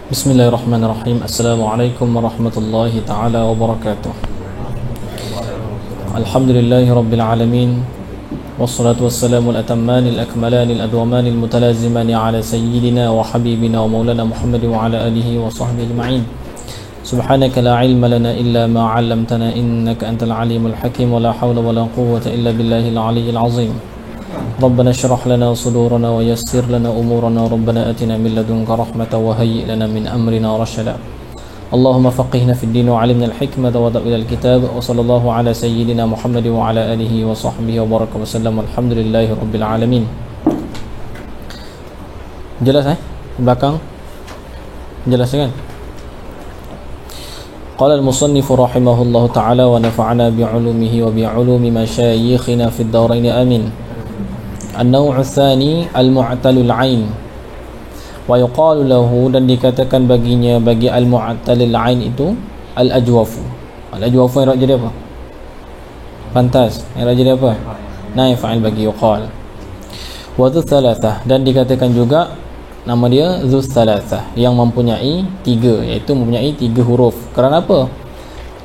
Bismillahirrahmanirrahim. Assalamualaikum warahmatullahi taala wabarakatuh. Alhamdulillahi rabbil alamin. Wassalatu wassalamu al-atamman al-akmalan al-adwaman al-mutalaziman ala sayyidina wa habibina wa maulana Muhammad wa ala alihi wa sahbihi ajma'in. Subhanaka la ilma lana illa ma 'allamtana innaka antal alimul hakim wa la hawla wa la quwwata illa billahil aliyyil azim. ربنا اشرح لنا صدورنا ويسر لنا أمورنا ربنا أتنا من لدنك رحمة وهيئ لنا من أمرنا رشدا اللهم فقهنا في الدين وعلمنا الحكمة وضبط الكتاب وصلى الله على سيدنا محمد وعلى آله وصحبه وبارك وسلم الحمد لله رب العالمين. Jelas belakang? Jelas kan? قال المصنف رحمه الله تعالى ونفعنا بعلومه وبعلوم مشايخنا في الدارين آمين. النوع الثاني المعتل العين ويقال له dan dikatakan baginya bagi al-mu'tal al-ain itu al-ajwafu. Al-ajwafu yang jadi apa? Pantas. Yang jadi apa? Naib fa'il bagi yuqal. Wa dhu thalathah dan dikatakan juga nama dia dhu thalathah yang mempunyai tiga, iaitu mempunyai tiga huruf. Kerana apa?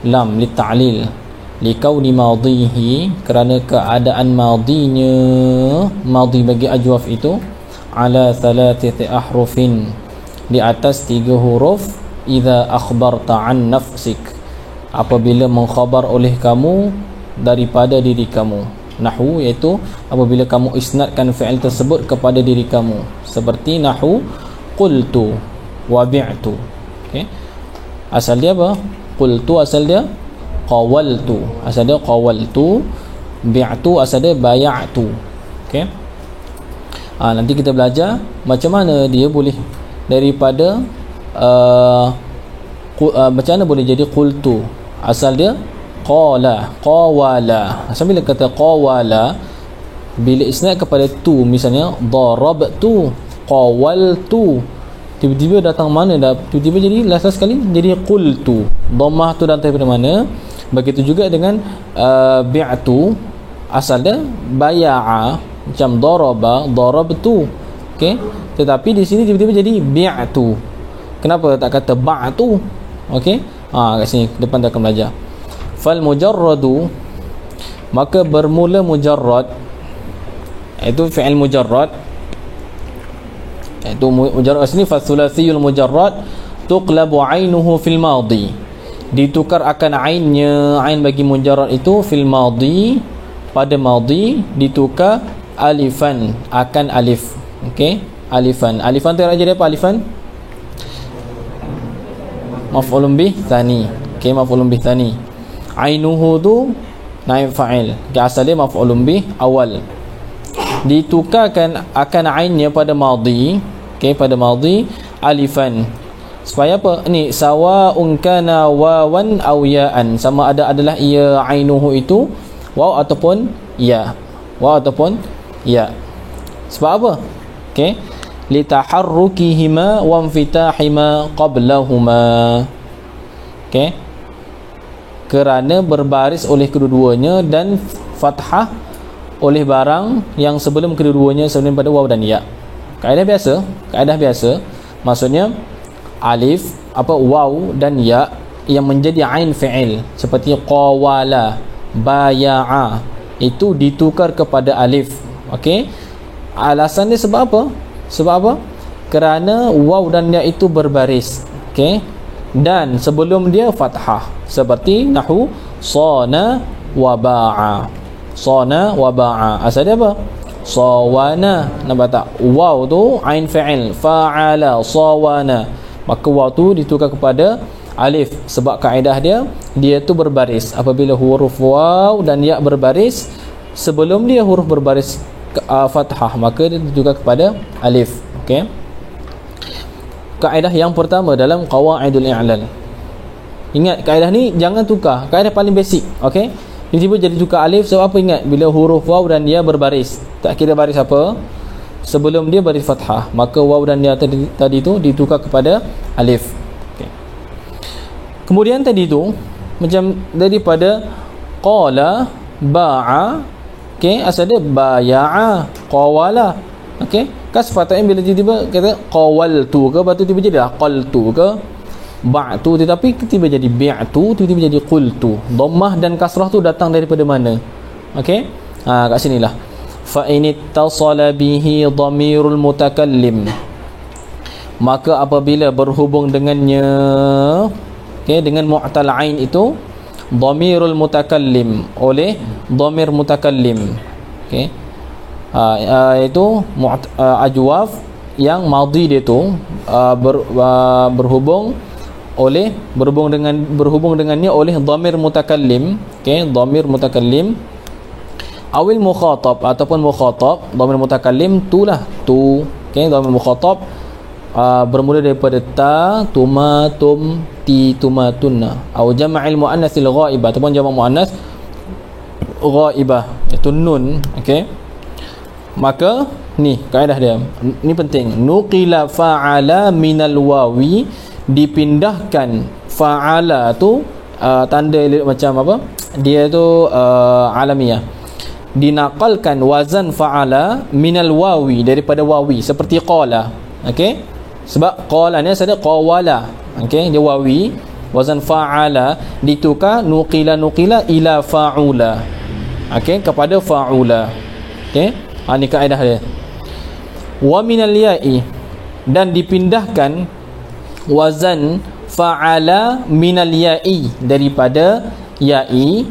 Lam li ta'lil likauni madhihi, kerana keadaan madinya, madhi bagi ajwaf itu ala thalathati ahrufin, di atas tiga huruf. Idza akhbarta an nafsik, apabila mengkhabar oleh kamu daripada diri kamu. Nahwu iaitu apabila kamu isnadkan fi'il tersebut kepada diri kamu, seperti nahwu qultu wa bi'tu. Okey, asal dia apa? Qultu asal dia qawaltu, asal dia qawaltu. Bi'tu asal dia bay'tu. Okey, nanti kita belajar macam mana dia boleh daripada macam mana boleh jadi qultu, asal dia qala, qawala. Asal bila kata qawala, bila isnad kepada tu, misalnya darabtu, qawaltu, tiba-tiba datang mana dah, tiba-tiba jadi last sekali jadi qultu, dhammah tu datang daripada mana. Begitu juga dengan bi'tu, asal dia baya'a, macam daraba, darabtu. Okey, tetapi di sini tiba-tiba jadi bi'tu. Kenapa tak kata ba'tu? Okey, kat sini depan kita akan belajar. Fal mujarradu, maka bermula mujarrad, iaitu fi'il mujarrad, iaitu mujarrad sini fa thulathiyul mujarrad tuqlabu 'ainuhu fil madhi, ditukar akan ainnya, ain bagi mujarrad itu fil madhi, pada madhi ditukar alifan, akan alif. Okey, alifan. Alifan tu jadi apa? Alifan maf'ulun bih tsani. Okey, maf'ulun bih tsani. Ainuhu tu naib fa'il, asal dia maf'ulun bih awal, ditukarkan akan ainnya pada madhi. Okey, pada madhi alifan. Supaya apa? Ni sawa'un kana wawan aw ya'an, sama ada adalah ia ainuhu itu waw ataupun ya, waw ataupun ya. Sebab apa? Okey, li taharrukihima wa infitahima qablahuma. Okey, kerana berbaris oleh kedua-duanya dan fathah oleh barang yang sebelum kedua-duanya, sebelum pada waw dan ya. Kaedah biasa, maksudnya alif, waw dan ya yang menjadi ain fi'il, seperti qawala, baya'a, itu ditukar kepada alif. Okey, alasan dia sebab apa? Kerana waw dan ya itu berbaris. Okey, dan sebelum dia fathah, seperti nahwu sana wa ba'a, sana wa ba'a, asal dia apa? Sawana. Nampak tak? Waw tu ain fi'il, fa'ala, sawana, maka waw tu ditukar kepada alif, sebab kaedah dia tu berbaris. Apabila huruf waw dan ya berbaris, sebelum dia huruf berbaris fathah, maka dia ditukar kepada alif. Okey, kaedah yang pertama dalam qawaidul i'lal. Ingat kaedah ni jangan tukar, kaedah paling basic. Okey, tiba-tiba jadi tukar alif, sebab apa? Ingat, bila huruf waw dan ya berbaris, tak kira baris apa, sebelum dia baris fathah, maka waw dan ya tadi tu ditukar kepada alif. Okay. Kemudian tadi tu macam daripada qala, ba'a, okey, asal dia baya'a, qawala, Okey, kan sepatutnya bila tiba-tiba kata qawaltu ke, lepas tu tiba jadi qaltu ke, ba'tu, tetapi tiba jadi bi'tu, tiba-tiba jadi qultu. Dhammah dan kasrah tu datang daripada mana? Okey, kat sinilah. Fa in ittasala bihi dhamirul mutakallim, maka apabila berhubung dengannya, okey, dengan mu'tal ain itu dhamirul mutakallim, oleh dhamir mutakallim, okey, itu ajwaf yang madhi dia tu berhubung dengannya oleh dhamir mutakallim, okey, dhamir mutakallim, awil mukhatab ataupun mukhatab. Dhamir mutakallim tulah tu, okey, dhamir mukhatab bermula daripada ta, tuma, tum, ti, tumatunna, atau jama'il muannatsil ghaibah ataupun jamak muannas ghaibah, iaitu nun. Okey, maka ni kaedah dia, ni penting. Nuqila fa'ala minal wawi, dipindahkan fa'ala tu, tanda macam apa dia tu, alamiah, dinaqalkan wazan fa'ala minal wawi, daripada wawi, seperti qala. Okey, sebab qala ni asal dia qawala, okey, dia wawi, wazan fa'ala ditukar nuqila ila fa'ula, okey, kepada fa'ula. Okey, ni kaedah dia. Wa minal ya'i, dan dipindahkan wazan fa'ala minal ya'i, daripada ya'i,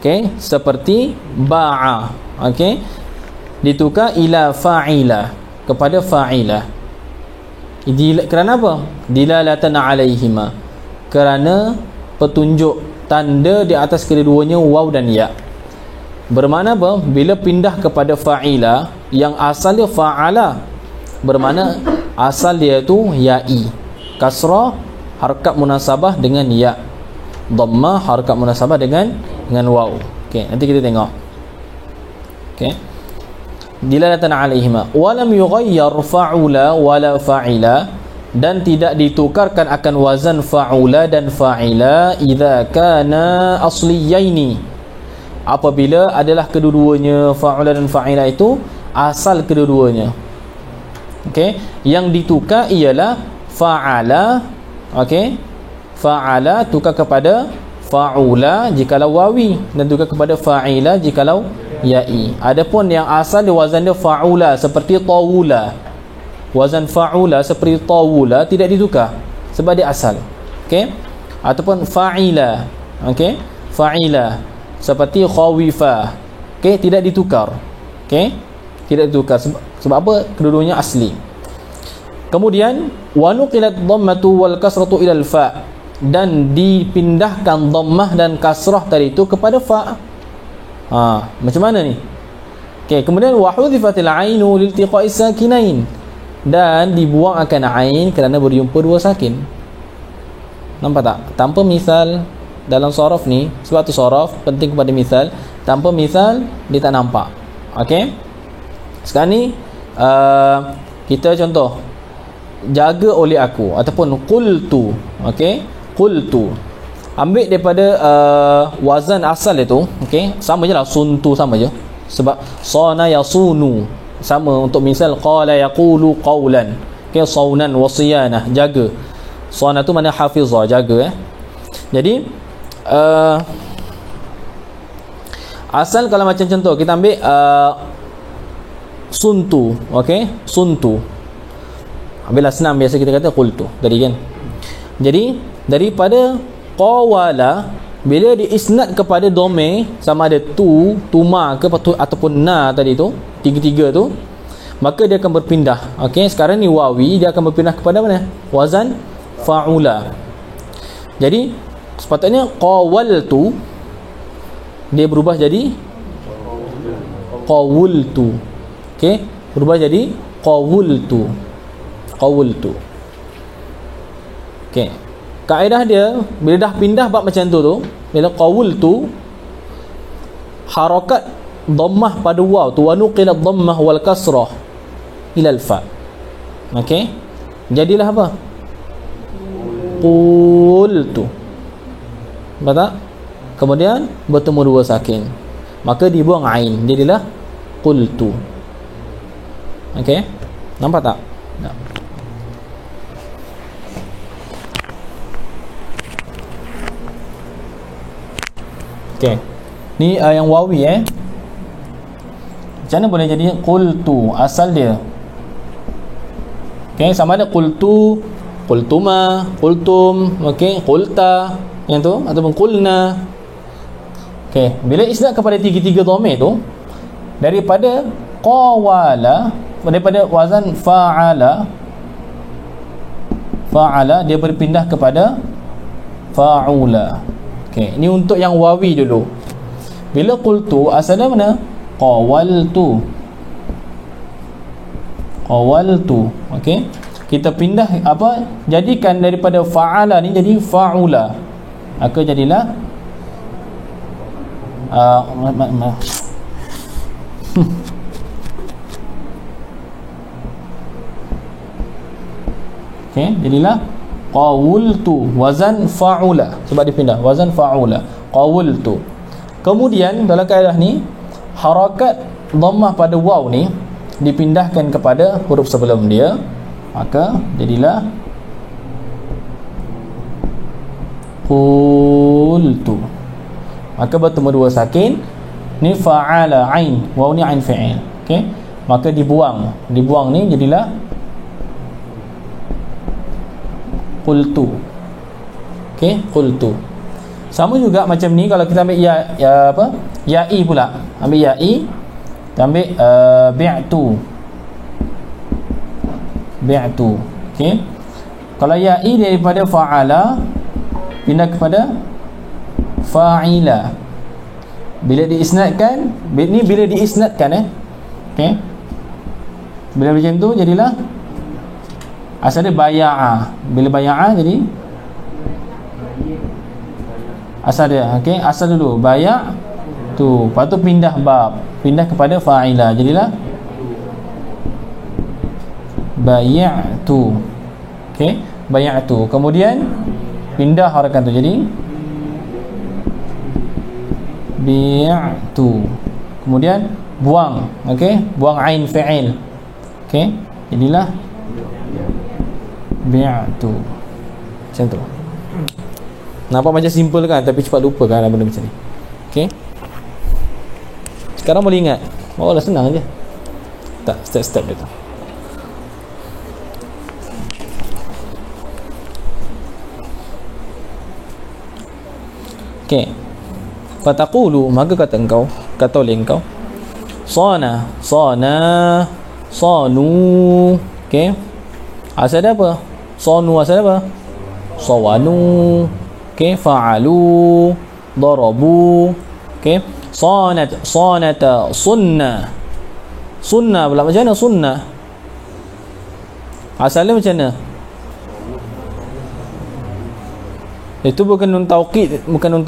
okey, seperti ba'a, okey, ditukar ila fa'ila, kepada fa'ila. Kerana apa? Dilalatan alaihima, kerana petunjuk tanda di atas kedua-duanya waw dan ya. Bermakna apa? Bila pindah kepada fa'ila yang asal dia fa'ala, bermakna asal dia tu ya'i, kasrah harakat munasabah dengan ya, dhammah harakat munasabah dengan waw. Okey, nanti kita tengok. Okey, dilalatan alaihima. Walam yughayyar fa'ula wala fa'ila, dan tidak ditukarkan akan wazan fa'ula dan fa'ila idza kana asliyaini, apabila adalah kedua-duanya fa'ula dan fa'ila itu asal kedua-duanya. Okey, yang ditukar ialah fa'ala, okey, fa'ala tukar kepada fa'ula jikalau wawi, dan tukar kepada fa'ila jikalau ya'i. Adapun yang asal dia wazan dia fa'ula seperti tawula, wazan fa'ula seperti tawula tidak ditukar sebab dia asal. Okey, ataupun fa'ila, okey, fa'ila seperti khawifa, okey, tidak ditukar. Okey, tidak ditukar sebab apa? Kedua-duanya asli. Kemudian wa nuqilat dhammatu wal kasratu ila al fa', dan dipindahkan dhammah dan kasrah tadi itu kepada fa'. Macam mana ni? Okey, kemudian wa hudhifatil ainu liltiqa'i sakinain, dan dibuang akan ain kerana berjumpa dua sakin. Nampak tak? Tanpa misal dalam sorof ni, sebab tu sorof penting kepada misal. Tanpa misal dia tak nampak. Okey, sekarang ni kita contoh jaga oleh aku ataupun qultu. Okey, qultu ambil daripada wazan asal itu, okey, sama je lah, suntu sama je, sebab sana yasunu sama untuk misal qala yaqulu qawlan, okey, saunan wasiyanah, jaga. Sana tu mana hafizah, jaga. Jadi asal kalau macam contoh kita ambil suntu, okey, suntu, ambil senam biasa kita kata qultu tadi kan. Jadi daripada qawala, bila diisnad kepada dhamir sama ada tu, tuma ke ataupun na tadi tu, tiga-tiga tu, maka dia akan berpindah. Okey, sekarang ni wawi, dia akan berpindah kepada mana? Wazan fa'ula. Jadi sepatutnya qawaltu dia berubah jadi qawultu. Okey, berubah jadi qawultu. Qawultu. Okey, kaedah dia bila dah pindah bab macam tu, bila qawultu, harakat dhammah pada waw tu, wa nuqilat dhammah wal kasrah ila al fa. Okey, jadilah apa? Qultu. Betul? Kemudian bertemu dua sakin, maka dibuang ain, jadilah qultu. Okey, nampak tak? Tak. Okey, ni yang wawi macam mana boleh jadi qultu asal dia? Okey, sama ada qultu, qultuma, qultum, okey, qulta yang tu ataupun qulna. Okey, bila isnad kepada tiga-tiga dhamir tu daripada qawala, daripada wazan fa'ala dia berpindah kepada fa'ula. Okey, ini untuk yang wawi dulu. Bila qultu asalnya mana? Qawaltu. Okey, kita pindah apa, jadikan daripada fa'ala ni jadi fa'ula, maka jadilah okey, jadilah qawultu, wazan fa'ula, sebab dia pindah wazan fa'ula, qawultu. Kemudian dalam kaedah ni harakat dhammah pada waw ni dipindahkan kepada huruf sebelum dia, maka jadilah qultu. Maka bertemu dua sakin, ni fa'ala ain, waw ni ain fi'il. Okey, maka dibuang ni jadilah qultu. Okey, qultu. Sama juga macam ni kalau kita ambil ya'i pula. Ambil ya'i, kita ambil bi'tu. Okey, kalau ya'i daripada fa'ala pindah kepada fa'ila. Bila diisnadkan, ni bila diisnadkan okey, bila macam tu jadilah asal dia baya'a. Bila baya'a jadi asal dia, okey, asal dulu bayak tu, lepas tu pindah bab, pindah kepada fa'ila, jadilah bayatu. Okey, bayatu. Kemudian pindah harakat tu jadi bi'tu. Kemudian buang, okey, buang ain fi'il. Okey, jadilah bi'tu. Macam tu. Nampak macam simple kan, tapi cepat lupa kan benda macam ni. Okey, sekarang boleh ingat? Bawalah, senang je. Tak, step-step dia tu. Okey, fataqulu, maka kata engkau, kata oleh engkau, sana, sanu. Okey, asal dia apa? Sanu asal dia apa? Sawanu. Okey, fa'alu, darabu. Okey, sanata, sunna pula macam mana sunnah? Asalnya macam mana? Itu bukan nun taukid, okey,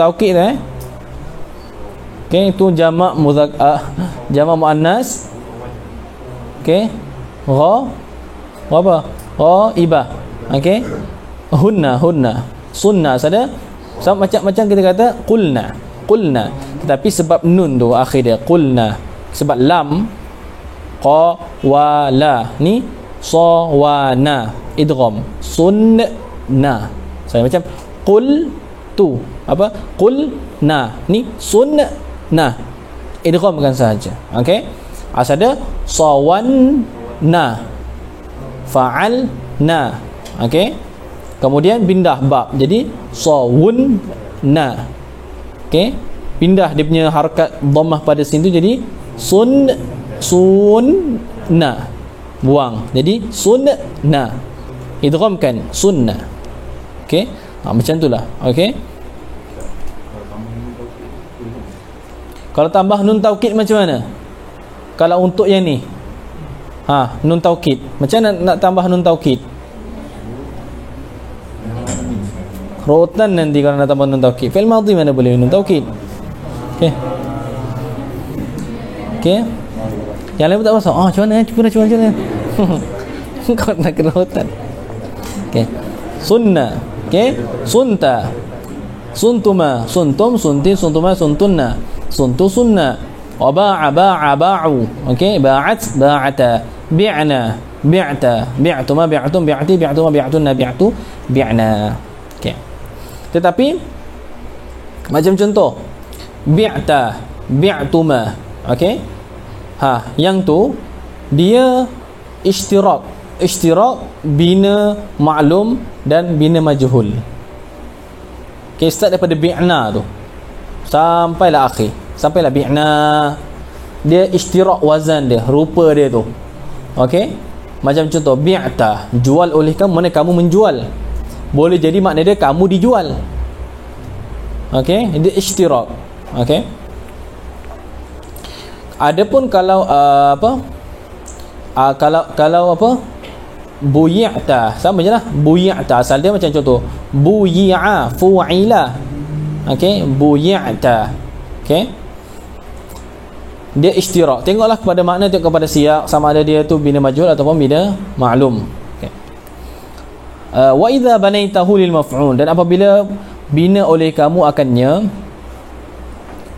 itu jamak jamak muannas. Okey, apa? Ghaibah. Okey, hunna. Sunnah ada sama macam kita kata qulna, tetapi sebab nun tu akhir dia qulna, sebab lam qawala ni sawana idgham sunna. Saya macam qul tu apa, qulna ni sunna idghamkan sahaja. Okey, asal dia sawanna, fa'alna. Okey, kemudian pindah bab jadi sawunna. Okey, pindah dia punya harakat dhammah pada sini tu jadi sunna, buang jadi sunna, idghamkan sunnah. Okey, macam itulah. Okey, kalau tambah nun taukid macam mana? Kalau untuk yang ni nun taukid, macam mana nak tambah nun taukid? Rotan nanti kalau nak tambah nun taukid. Fi'il madhi mana boleh nun taukid? Okey, yang lain pun tak pasal. Macam mana? Cuba macam mana? Kau nak kena rotan. Okey, sunnah. Okey, sunta, suntuma, suntum, sunti, suntuma, suntunna, suntu, sunna. Wa ba'a, ba'u. Okey, ba'at, ba'ata, bi'na, bi'ta, bi'tuma, bi'tum, bi'ati, bi'tuma, bi'tunna, bi'tu, bi'na. Okey. Tetapi macam contoh bi'ta, bi'tuma. Okey. Yang tu dia ishtirak bina maklum dan bina majhul. Okey, start daripada bi'na tu sampailah akhir, sampailah bi'na. Dia ishtirak wazan dia, rupa dia tu. Okey, macam contoh bi'ta, jual oleh kamu, mana kamu menjual, boleh jadi makna dia kamu dijual. Okey, dia ishtirak. Okey, adapun kalau kalau buyi'ta, sama je lah. Buyi'ta asal dia macam contoh buyi'a, fu'ila. Okey, buyi'ta. Okey, dia ishtirak. Tengoklah kepada makna, tengok kepada siyak, sama ada dia tu bina majhul ataupun bina maklum. Okey. Wa idza banaitahu lil maf'ul, dan apabila bina oleh kamu akannya,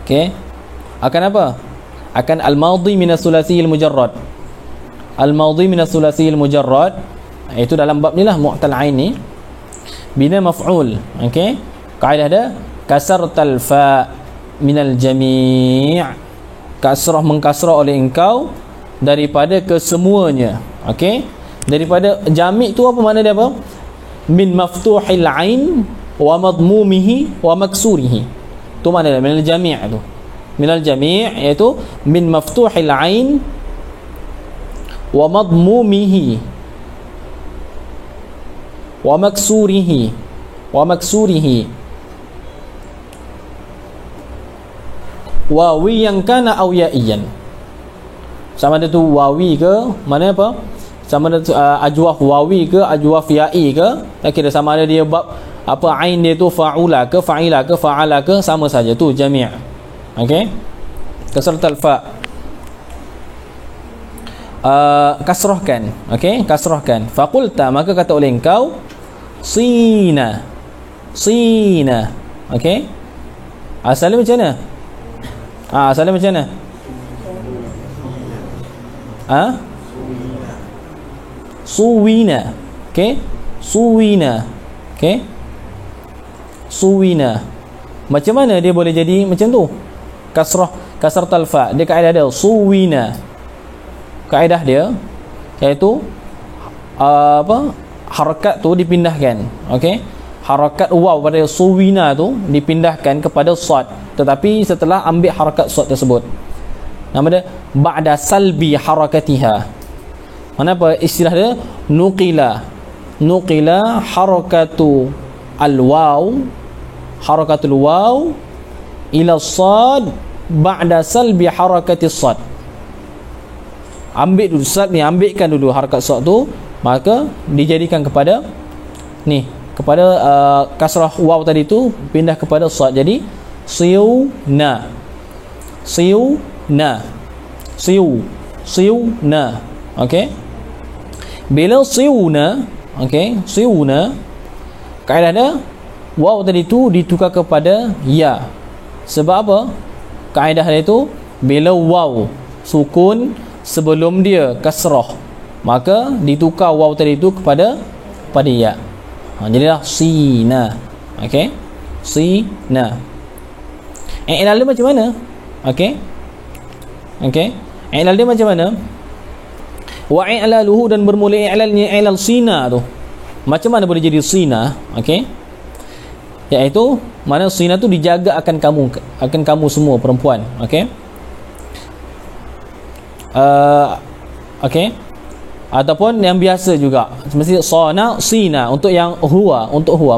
okey, akan apa? Akan al-madhi min as-sulasi al-mujarrad. Al-madhi min as-sulasi al-mujarrad, itu dalam bab ni lah, mu'tal ain ni, bina maf'ul. Okey, kaedah dia kasartal fa minal jami', kasrah mengkasrah oleh engkau daripada kesemuanya. Okey, daripada jami' tu apa makna dia apa? Min maftuhil ain wa madmumihi wa maksurihi. Tu makna dia minal jami' tu. Minal jami' iaitu min maftuhil ain wa madmumihi wa maksurihi wawi yang kana aw ya'iyan. Sama ada tu wawi ke, mana apa? Sama ada tu, ajwaf wawi ke, ajwaf ya'i ke. Kira sama ada dia bab apa, ain dia tu fa'ula ke, fa'ila ke, fa'ala ke, sama saja tu jami'. Okey, kasratul fa, kasrahkan. Okey, kasrahkan. Faqulta, maka kata oleh engkau, sina, sina. Okey, asalnya macam mana? Asalnya macam mana? Suwina. Okey, suwina. Okey, suwina. Macam mana dia boleh jadi macam tu? Kasratul fa, dia kaedah dia suwina. Kaedah dia iaitu harakat tu dipindahkan. Okey, harakat waw pada suwina tu dipindahkan kepada sad, tetapi setelah ambil harakat sad tersebut, nama dia ba'da salbi harakatiha. Mana apa istilah dia? Nuqila harakatu al-waw, harakatul waw ila sad ba'da salbi harakati sad. Ambil dulu sad ni, ambilkan dulu harakat sad tu, maka dijadikan kepada ni, kepada kasrah waw tadi tu pindah kepada sad, jadi siyuna, siyuna, siyuna. Okey, bila siyuna, okey, siyuna, kaedah dia waw tadi tu ditukar kepada ya. Sebab apa? Kaedah dia tu bila waw sukun sebelum dia kasrah, maka ditukar waw tadi tu kepada ya. Jadilah sina. Okey, sina. I'lal dia macam mana? Okey, i'lal dia macam mana? Wa i'laluhu, dan bermula i'lalnya i'lal sina tu, macam mana boleh jadi sina? Okey, iaitu mana sina tu dijaga akan kamu semua perempuan. Okey, okey, ataupun yang biasa juga mesti sana sina untuk yang huwa, untuk huwa.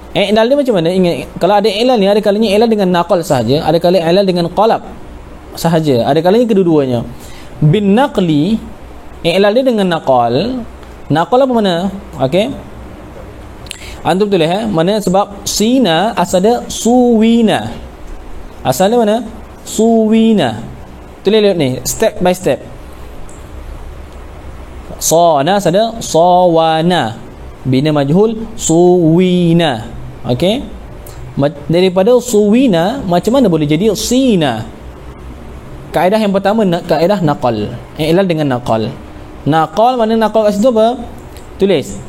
I'lal dia macam mana? Ingat, kalau ada i'lal ni, ada kalanya i'lal dengan naqal sahaja, ada kalanya i'lal dengan qalab sahaja, ada kalanya kedua-duanya. Bin naqli, i'lal dia dengan naqal. Naqal apa mana? Okey, antum betul mana? Sebab sina asal dia suwina, asal dia mana? Suwina. Tulis lihat ni, step by step. Sana asal dia sawana, bina majhul suwina. Okey, daripada suwina macam mana boleh jadi sina? kaedah yang pertama kaedah naqal. I'lal dengan naqal. Naqal, mana naqal kat situ apa? Tulis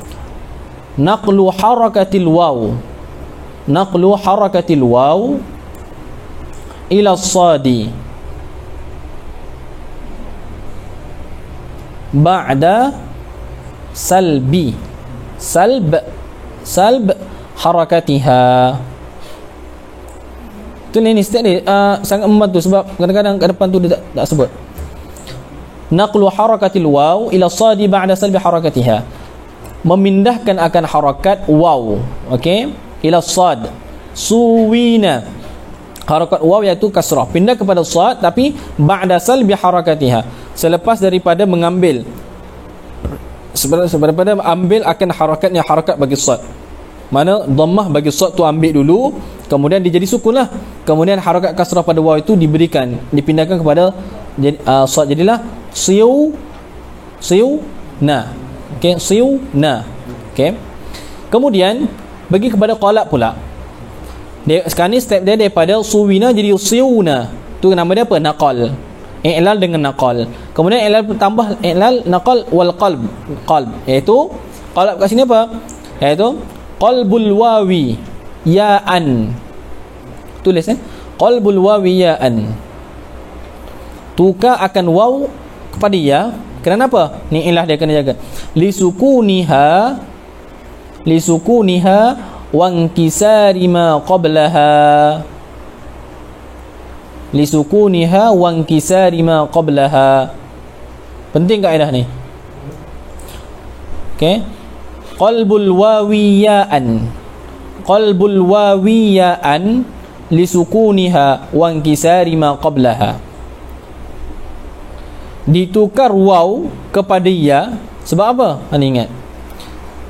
naqlu harakatil waw. Naqlu harakatil waw ila as-sadi ba'da salb harakatiha. Tu ni setiap ni sangat membantu sebab kadang-kadang kat depan tu dia tak sebut. Naqlu harakatil waw ila sadi ba'da salbi harakatiha. Memindahkan akan harakat waw, okey, ila sad. Suwina. Harakat waw iaitu kasrah, pindah kepada sad tapi ba'da salbi harakatiha. Selepas daripada mengambil daripada ambil akan harakatnya, harakat bagi sad. Mana dhammah bagi sad tu ambil dulu, kemudian dia jadi sukun lah. Kemudian harakat kasrah pada waw itu dipindahkan kepada sad, jadilah siu na. Okey, siu na. Okey. Kemudian bagi kepada qalab pula. Dia sekarang ni step dia daripada suwina jadi siuna. Tu nama dia apa? Naqal. I'lal dengan naqal. Kemudian i'lal tambah i'lal naqal wal qalb. Iaitu qalab kat sini apa? Iaitu qalbul wawi ya'an. Tulis qalbul wawi ya'an. Tukar akan waw kepada ya. Kenapa? Ni ilah dia kena jaga. Lisukuniha wa inkisari ma qablaha. Lisukuniha wa inkisari ma qablaha. Penting kaedah ni. Okey. Qalbul wawiyaan lisukuniha wa inkisari ma qablaha. Ditukar waw kepada ya. Sebab apa? Anda ingat,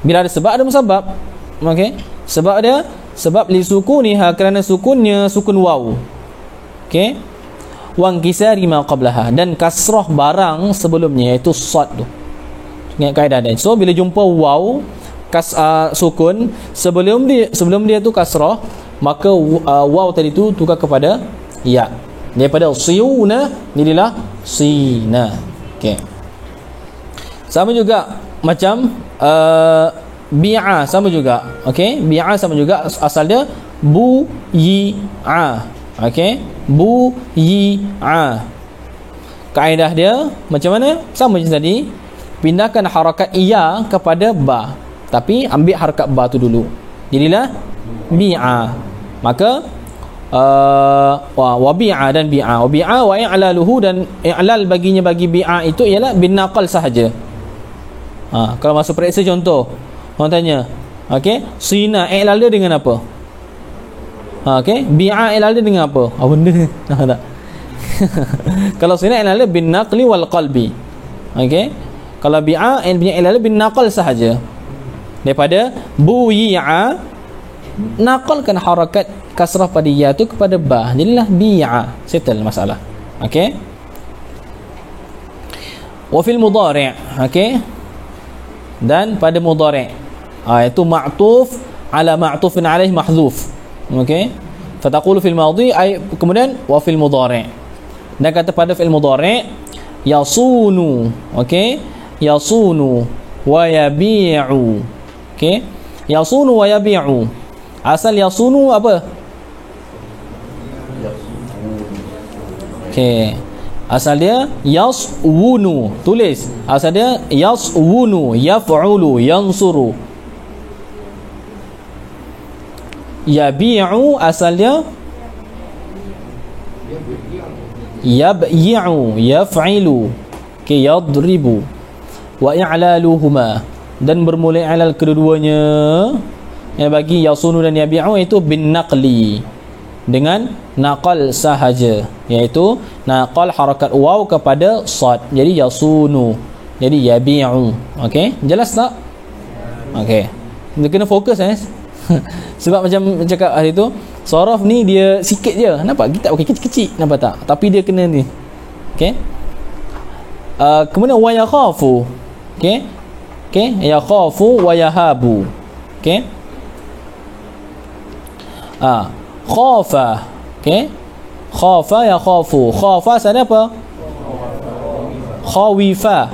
bila ada sebab ada musabab. Okey, sebab lisukuniha, kerana sukunnya sukun waw. Okey, wa inkisari ma qablaha, dan kasrah barang sebelumnya iaitu sad tu. Ingat kaedah dia. So bila jumpa waw sukun sebelum dia tu kasrah, maka waw tadi tu tukar kepada ya. Daripada siyuna jadilah sina. Okey. Sama juga macam bi'a, sama juga. Okey, bi'a sama juga, asal dia buyi'a. Okey, buyi'a. Kaedah dia macam mana? Sama macam tadi. Pindahkan harakat iya kepada ba, tapi ambil harakat ba tu dulu. Jadilah bi'a. Maka wa bi'a dan bi'a. Wa bi'a wa i'laluhu, dan i'lal baginya bagi bi'a itu ialah bin naqal sahaja. Kalau masuk periksa contoh, orang tanya, okey, sina i'lal dia dengan apa? Okey, bi'a i'lal dia dengan apa? Apa benda ni? Tak. Kalau sina i'lal dia bin naqli wal qalbi. Okey. Kalau bi'a i'lal dia bin naqal sahaja. Daripada buyi'a, naqalkan harakat kasrah pada ya tu kepada ba, jadilah bi'a. Settle masalah. Okey. Wa fil mudhari', okey, dan pada mudhari', itu ma'tuf ala ma'tufin alaih mahdzuf. Okey, fataqulu fil madhi, kemudian wa fil mudhari', dan kata pada fil mudhari' yasunu. Okey, yasunu wa yabi'u. Okey, yasunu wa yabi'u. Asal yasunu apa? Okey, asal dia yaswunu. Tulis asal dia yaswunu, yaf'ulu, yansuru. Yabi'u asal dia yabyi'u, yaf'ilu. Okey, yadribu. Wa i'laluhuma, dan bermula i'lal kedua-duanya yang bagi yasunu dan yabi'u itu bin naqli, dengan naqal sahaja, iaitu naqal harakat waw kepada sad, jadi yasunu, jadi yabi'u. Okey, jelas tak? Okey, kita kena fokus sebab macam cakap hari tu, sorof ni dia sikit je, nampak kita pakai kecil-kecil, nampak tak? Tapi dia kena ni. Okey, kemudian wa yakhafu. Okey, yakhafu wa yahabu. Okey, khafa. Okey, Khafa ya khafu. Khafa sana apa? Khawifa.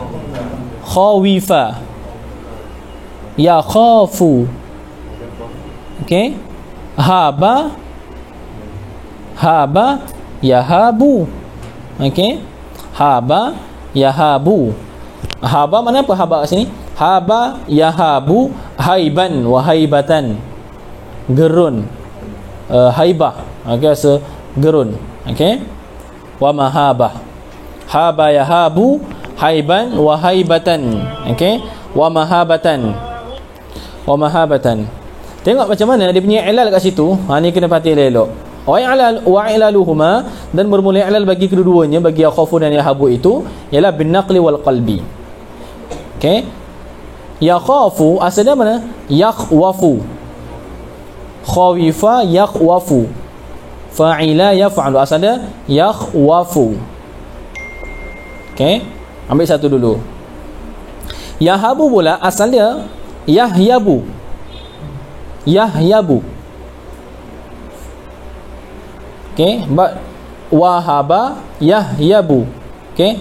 Khawifa. Ya khafu. Okey. Haba. Haba yahabu. Okey. Haba yahabu. Haba mana apa haba kat sini? Haba yahabu haiban wa haibatan. Gerun. Haibah. Okey, so gerun. Okey. Wa mahabah. Haba yahabu haiban wa haibatan. Okey. Wa mahabatan. Wa mahabatan. Tengok macam mana dia punya ilal kat situ. Ni kena perhati elok. Wa ilaluhuma, dan bermula ilal bagi kedua-duanya, bagi yakhafu dan yahabu itu ialah bin naqli wal qalbi. Okey. Yakhafu asalnya mana? Yakhwafu. Khawifa yakhwafu. Fa'ila yaf'alu, asalnya yakhwafu. Okey. Ambil satu dulu. Yahabu pula asalnya yahyabu. Yahyabu. Okey, wahaba yahyabu. Okey,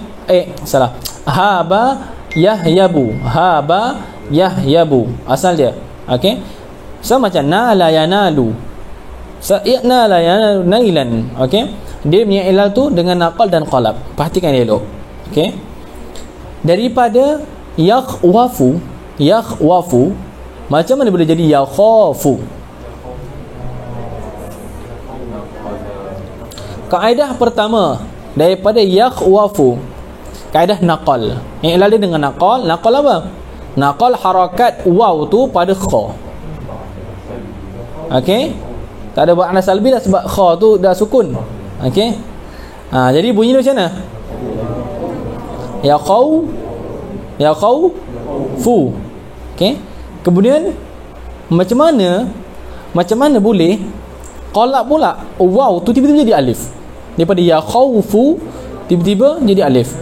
salah. Haba yahyabu. Haba yahyabu. Asal dia. Okey. So macam nala yanalu. Nala yanalu nailan. Okey. Dia punya ilal tu dengan naqal dan qalab. Perhatikan elok. Okey. Daripada yakhwafu, yakhwafu, macam mana boleh jadi yakhafu? Kaedah pertama daripada yakhwafu, kaedah naqal. Yang ilal dia dengan naqal. Naqal apa? Naqal harakat waw tu pada kha. Okey? Tak ada buat anas salbi dah sebab kha tu dah sukun. Okey? Jadi bunyi dia macam mana? Yakhafu. Okey? Kemudian macam mana boleh qalab pula waw tu tiba-tiba jadi alif? Daripada ya khawfu tiba-tiba jadi alif.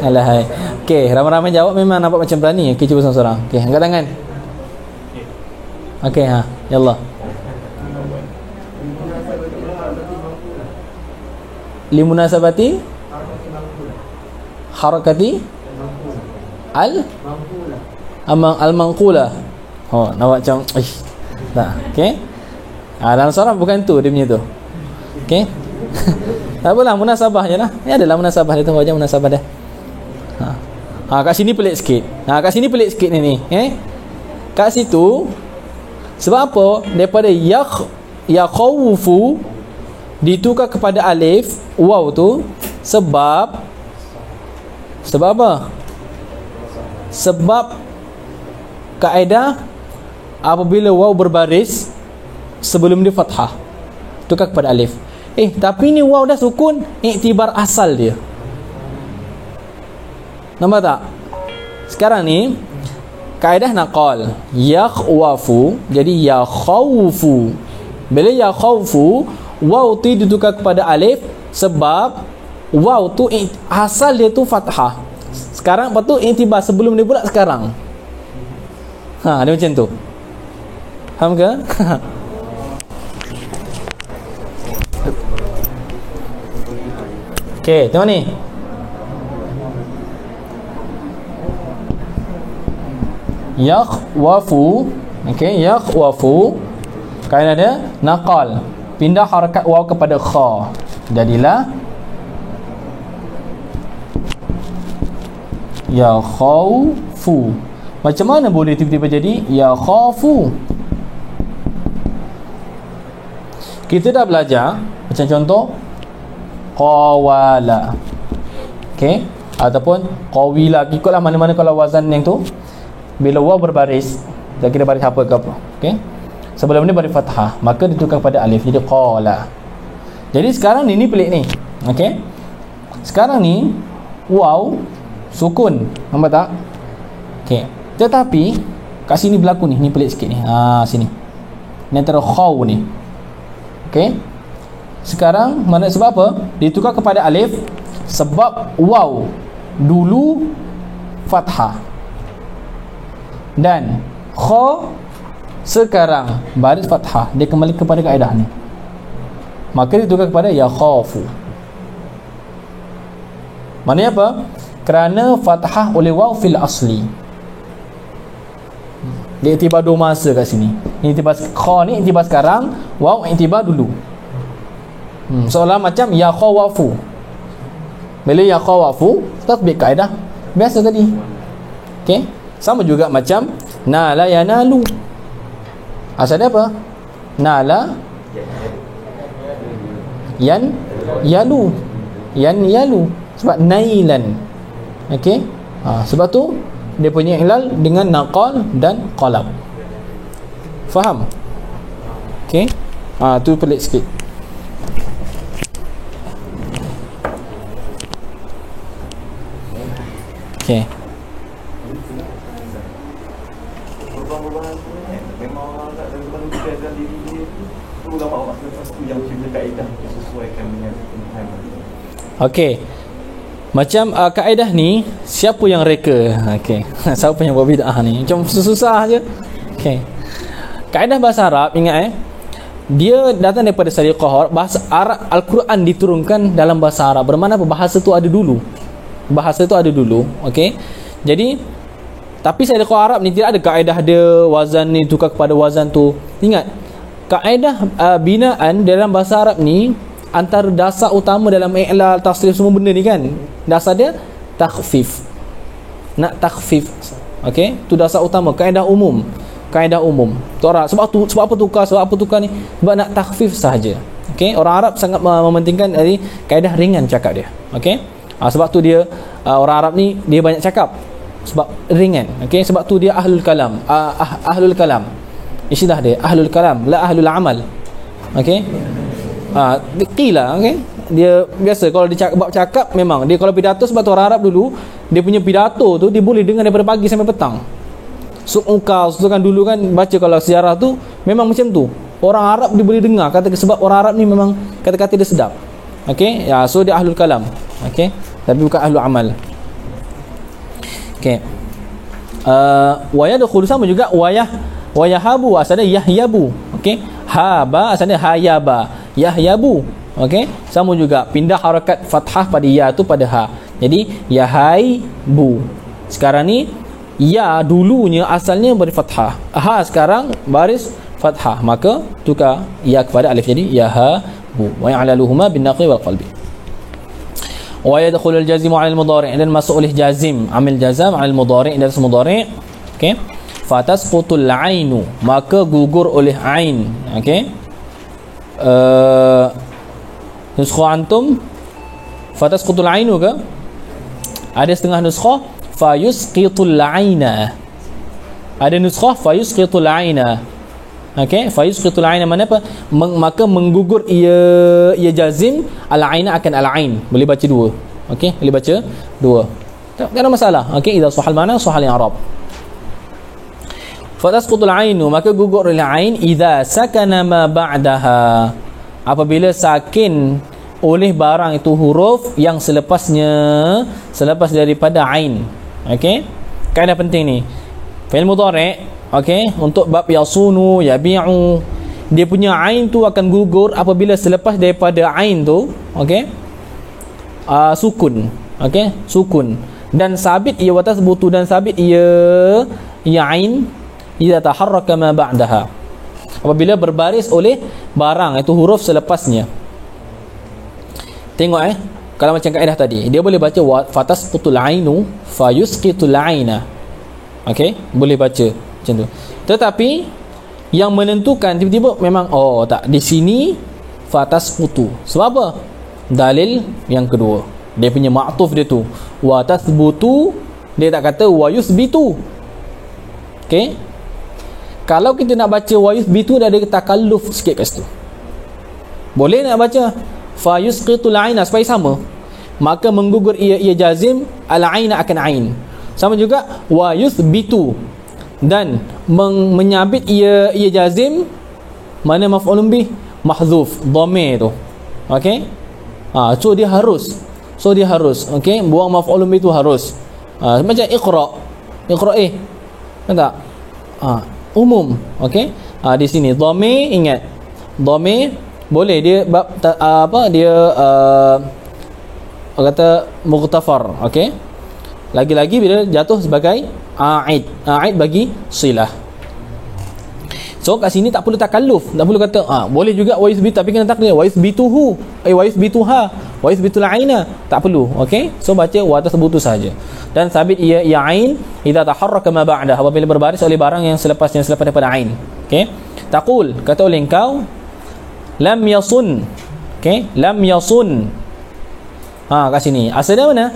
Alahai. Okey, ramai-ramai jawab memang nampak macam berani. Okey, cuba seorang-seorang. Okey, angkat tangan. Okey, yallah. Limunasabati harakati al-manqulah. Nampak macam tak. Okey. Dalam surah bukan tu dia punya tu. Okey. Tak apalah, munasabah je lah. Adalah munasabah dia, tunggu aja munasabah dah. Kat sini pelik sikit. Kat sini pelik sikit ni. Kat situ sebab apa? Daripada yakhawfu ditukar kepada alif waw tu sebab apa? Sebab kaedah apabila waw berbaris sebelum dia fathah tukar kepada alif. Tapi ni waw dah sukun, iktibar asal dia. Nampak tak? Sekarang ni kaedah naqal yakhwafu jadi yakhawfu. Bila yakhawfu waw tu ditukar kepada alif sebab waw tu asal dia tu fathah. Sekarang lepas tu iktibar sebelum dia pula sekarang. Dia macam tu. Faham ke? Okey, tengok ni. Yakhwafu. Okey, yakhwafu. Kaedah dia naqal. Pindah harakat waw kepada kha. Jadilah yakhawfu. Macam mana boleh tiba-tiba jadi yakhafu? Kita dah belajar macam contoh qawala. Okey, ataupun qawila. Ikutlah mana-mana kalau wazan yang tu bila waw berbaris, tak kira baris apa ke apa. Okey, sebelum ni baris fathah, maka ditukar pada alif jadi qala. Jadi sekarang ni pelik ni. Okey, sekarang ni waw sukun, nampak tak? Okey, tetapi kat sini berlaku ni pelik sikit ni. Sini. Ni antara khaw ni. Okey. Sekarang mana sebab apa? Ditukar kepada alif sebab waw dulu fathah dan kha sekarang baris fathah, dia kembali kepada kaedah ni, maka dia tukar kepada yakhafu. Maknanya apa? Kerana fathah oleh waw fil asli. Dia iktibar 2 masa kat sini. Iktibar kha ni iktibar sekarang, waw iktibar dulu. Seolah macam yakhawafu. Bila yakhawafu, tatbik kaedah biasa tadi. Okey? Sama juga macam nala yanalu. Asal dia apa? Nala yalu. Yalu. Sebab nailan. Okey? Sebab tu dia punya ilal dengan naqal dan qalab. Faham? Okey? Tu pelik sikit. Okey. Memang orang tak ada berubah dalam diri dia. Tu ulama lepas tu yang cipta kaedah sesuaikan dengan kebutuhan. Okey. Macam kaedah ni, siapa yang reka? Okey. Siapa yang buat bid'ah ni? Macam susah je. Okey. Kaedah bahasa Arab, ingat dia datang daripada sariqah. Bahasa Arab, Al-Quran diturunkan dalam bahasa Arab. Bermakna apa? Bahasa tu ada dulu. Okey. Jadi tapi sariqah Arab ni tidak ada kaedah dia wazan ni tukar kepada wazan tu. Ingat, kaedah binaan dalam bahasa Arab ni, antara dasar utama dalam i'lal, tasrif, semua benda ni kan, dasar dia takhfif. Nak takhfif. Okey, tu dasar utama, kaedah umum. Tu Arab. Sebab apa tukar ni? Sebab nak takhfif sahaja. Okey, orang Arab sangat mementingkan dari kaedah ringan cakap dia. Okey? Sebab tu dia orang Arab ni dia banyak cakap. Sebab ringan. Okey, sebab tu dia ahlul kalam. Ahlul kalam. Istilah dia ahlul kalam, la ahlul amal. Okey? Qila, okey? Dia biasa kalau dia cakap memang dia kalau pidato, sebab tu orang Arab dulu dia punya pidato tu dia boleh dengar daripada pagi sampai petang. Su'ukas tu kan dulu kan baca kalau sejarah tu memang macam tu. Orang Arab dia boleh dengar kata, sebab orang Arab ni memang kata-kata dia sedap. Okey? So dia ahlul kalam. Okey? Tapi bukan ahlul amal. Okey. Wa yadkhulu, sama juga wayahabu asalnya yahyabu. Okey. Haba asalnya hayaba. Yahyabu. Okey. Sama juga pindah harakat fathah pada ya tu pada ha. Jadi yahaibu. Sekarang ni ya dulunya asalnya beri fathah. Ha sekarang baris fathah. Maka tukar ya kepada alif jadi yahabu. Wa ya'laluhuma bin naqli wal qalbi. Wa yadkhulu al-jazimu 'ala al-mudhari', dan masuk oleh jazim, amil jazam 'ala al-mudhari', dan mudhari'. Okey. Fatasqutul 'ainu, maka gugur oleh ain. Okey. Nuskha antum fatasqutul 'ainu ke? Ada setengah nuskha fayusqitul 'aina. Ada nuskha fayusqitul 'aina. Okey, fayusqitul 'aina mana apa? Maka menggugur ia jazim, al-'aina akan al-'ain. Boleh baca dua. Okey, boleh baca dua. Tak ada masalah. Okey, idza sahal mana sahal i'rab. Fatasqutul 'ainu, maka gugur oleh ain idza sakana ma ba'daha. Apabila sakin oleh barang itu huruf yang selepas daripada ain. Okey? Kaedah penting ni. Fi'il mudhari', okey, untuk bab yasunu, yabi'u, dia punya ain tu akan gugur apabila selepas daripada ain tu, okey, sukun. Okey, sukun. Dan sabit ia watas butu, dan sabit ia ain idza taharraka ma ba'daha. Apabila berbaris oleh barang itu huruf selepasnya. Tengok kalau macam kaedah tadi, dia boleh baca fatasqutul ainu fayusqitul aina. Okey, boleh baca macam tu. Tetapi yang menentukan tiba-tiba memang tak, di sini fatasqutu. Sebab apa? Dalil yang kedua. Dia punya ma'tuf dia tu wa tathbutu, dia tak kata wa yusbitu. Okey? Kalau kita nak baca wa yusbitu, dah ada takalluf sikit kat situ. Boleh nak baca fa yusqitul aina supaya sama, maka menggugur ia jazim, al-aina akan ain. Sama juga wa yuthbitu, dan menyabit ia jazim, mana maf'ulun bih mahdzuf dhamir tu. Okey, so dia harus okey, buang maf'ulun bih tu harus. Macam iqra tak umum. Okey, di sini dhamir, ingat dhamir boleh dia dia kata mughtafar. Okey, lagi-lagi bila jatuh sebagai a'id bagi silah. So kat sini tak perlu takalluf, tak perlu kata boleh juga wa yuthbit, tapi kena takdir wa yuthbituhu wa yuthbituha wa yuthbitul aina, tak perlu. Okey, so baca wa tasbutu saja. Dan sabit ia ain idza taharraka ma ba'dah, apabila berbaris oleh barang yang selepas daripada ain. Okey, taqul, kata oleh engkau lam yasun. Okey, lam yasun. Kat sini asalnya mana?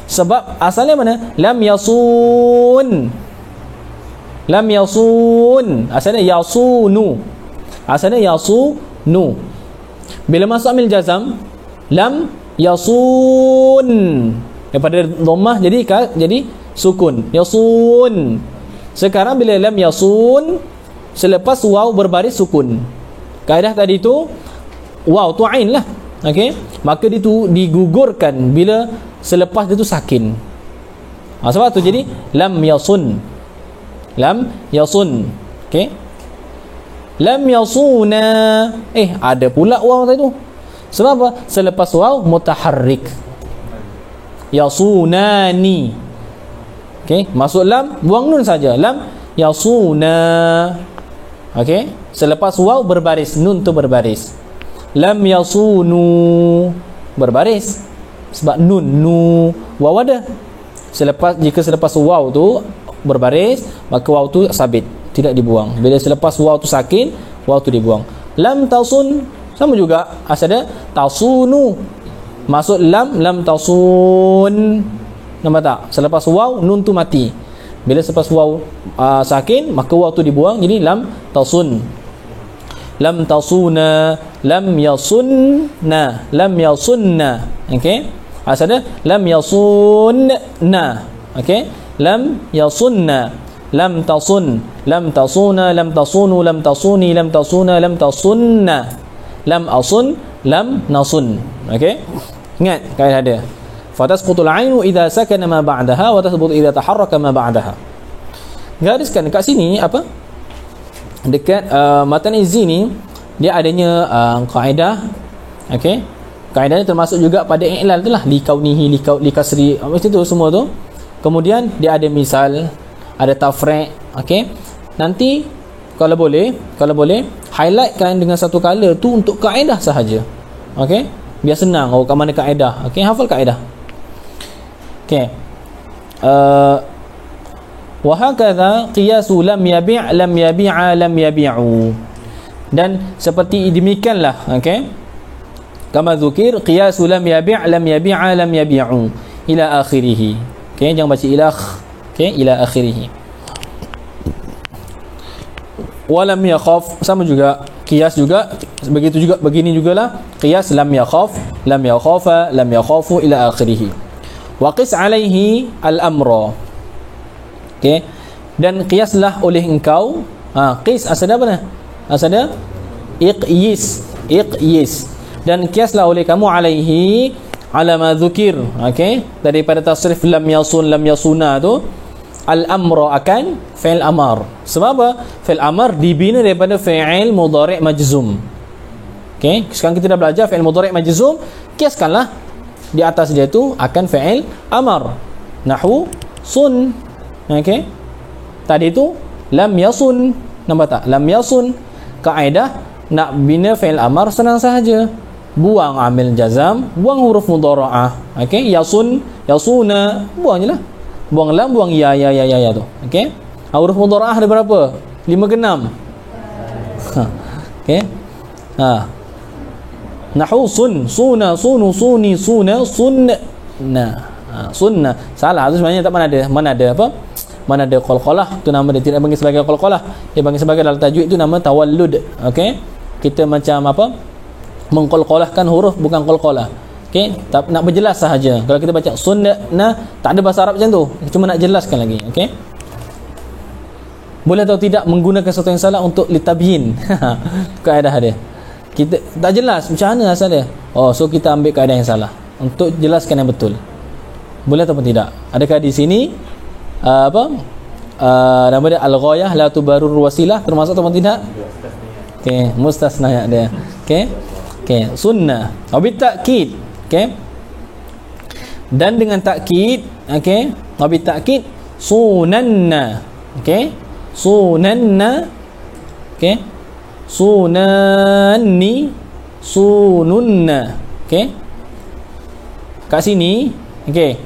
Sebab asalnya mana? Lam yasun. Lam yasun. Asalnya yasunu. Asalnya yasunu. Bila masuk amil jazam, lam yasun. Daripada dhammah jadi sukun. Yasun. Sekarang bila lam yasun, selepas waw berbaris sukun. Kaedah tadi tu waw tu ain lah. Okey, maka dia tu digugurkan bila selepas dia tu sakin. Sebab tu jadi lam yasun. Lam yasun. Okey, lam yasuna. Ada pula waw tadi tu. Sebab apa? Selepas waw mutaharrik. Yasunani. Okey, masuk lam, buang nun saja. Lam yasuna. Okey, selepas waw berbaris, nun tu berbaris. Lam yasunu, berbaris. Sebab nun waw ada. Jika selepas waw tu berbaris, maka waw tu sabit, tidak dibuang. Bila selepas waw tu sakin, waw tu dibuang. Lam tasun sama juga, asalnya tasunu. Masuk lam tasun. Nampak tak? Selepas waw nun tu mati. Bila selepas waw sakin, maka waw tu dibuang, jadi lam tasun. Lam tasuna, lam yasunna, lam yasunna. Okey, asalnya lam yasunna. Okey, lam yasunna, lam tasun, lam tasuna, lam tasunu, lam tasuni, lam tasuna, lam tasunna, lam asun, lam nasun. Okey, ingat kaedah dia. Fatasqutul ainu idza sakana ma ba'daha wa tasbutu idza taharraka ma ba'daha. Gariskan kat sini apa? Dekat matan izzi ni dia adanya kaedah. Okey, kaedahnya termasuk juga pada i'lal tu lah, li kaunihi, li kasri, macam tu semua tu. Kemudian dia ada misal, ada tafri'. Okey, nanti kalau boleh highlightkan dengan satu color tu untuk kaedah sahaja. Okey, biar senang kat mana kaedah. Okey, hafal kaedah. Okey, wa hakadha qiyasu lam yabi' lam yabi'a lam yabi'u. Dan seperti demikianlah, okey, kama dzukir qiyasu lam yabi' lam yabi'a lam yabi'u ila akhirih. Okey, jangan baca ilakh. Okey, ila akhirih. Wa lam yakhaf sama juga, qiyas juga begitu juga, begini jugalah qiyas lam yakhaf, lam yakhafa, lam yakhafu ila akhirih. Wa qis alaihi al-amra. Okey, dan qiyaslah oleh engkau. Qis asalnya apa? Asalnya iqyis. Dan qiyaslah oleh kamu alaihi ala ma dzukir. Okey, daripada tasrif lam yasun, lam yasuna tu, al-amra akan fi'il amar. Sebab apa? Fi'il amar dibina daripada fi'il mudhari' majzum. Okey, sekarang kita dah belajar fi'il mudhari' majzum, kiaskanlah di atas dia tu akan fi'il amar. Nahwu sun. Okey, tadi tu lam yasun. Nampak tak? Lam yasun. Kaedah nak bina fi'il amar senang sahaja. Buang amil jazam, buang huruf mudhara'ah. Okey, yasun, yasuna, buang je lah. Buang lam, buang ya tu. Okey, huruf mudhara'ah ada berapa? 5 ke 6? Okey, nahwu sun, suna, sunu, suni, suna, sunna. Sunnah. Salah tu sebenarnya tak, mana ada apa? Mana ada qalqalah, tu nama dia tidak panggil sebagai qalqalah, dia panggil sebagai dalam tajwid itu nama tawallud. Okey, kita macam apa, mengqalqalahkan huruf, bukan qalqalah. Okey, nak berjelas sahaja. Kalau kita baca sunnah, tak ada bahasa Arab macam tu, cuma nak jelaskan lagi. Okey, boleh atau tidak menggunakan sesuatu yang salah untuk litabyin. Kaedah dia kita tak jelas macam mana asal dia, so kita ambil kaedah yang salah untuk jelaskan yang betul. Boleh ataupun tidak? Adakah di sini nama dia al-ghayah la tubarur wasilah, termasuk atau tidak? Okey, mustasna dia. Okey, sunnah wa bi ta'kid. Okey, dan dengan takkid, okey, wa bi ta'kid sunanna. Okey, sunanna. Okey, sunanni, sununna. Okey, kat sini, okey,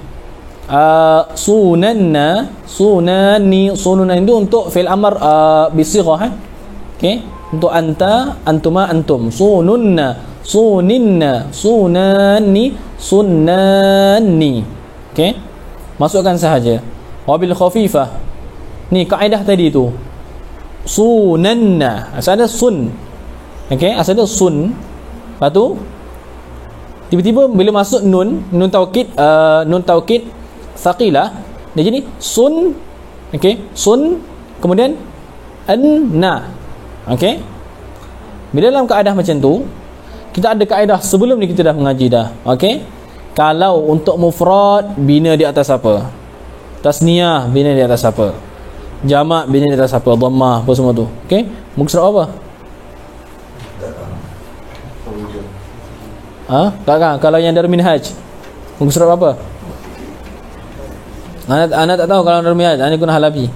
sunanna, sunani, sununna itu untuk fi'il amr bisighah. Okey, untuk anta, antuma, antum. Sununna, suninna, sunani, sunnani. Okey, masukkan sahaja. Wabil khafifah, ni kaedah tadi tu, sunanna, asal ada sun. Okey, asal ada sun. Lepas tu tiba-tiba bila masuk nun taukid thaqilah, dia jadi sun. Okey, sun, kemudian anna. Okey, bila dalam kaedah macam tu, kita ada kaedah sebelum ni kita dah mengaji dah. Okey, kalau untuk mufrad bina di atas apa, tasniyah bina di atas apa, jamak bina di atas apa, dhammah, apa semua tu. Okey, muka surat apa? Kakak, kalau yang dari minhaj, muka surat apa? Anak tak tahu kalau dari minhaj, anak guna halabi.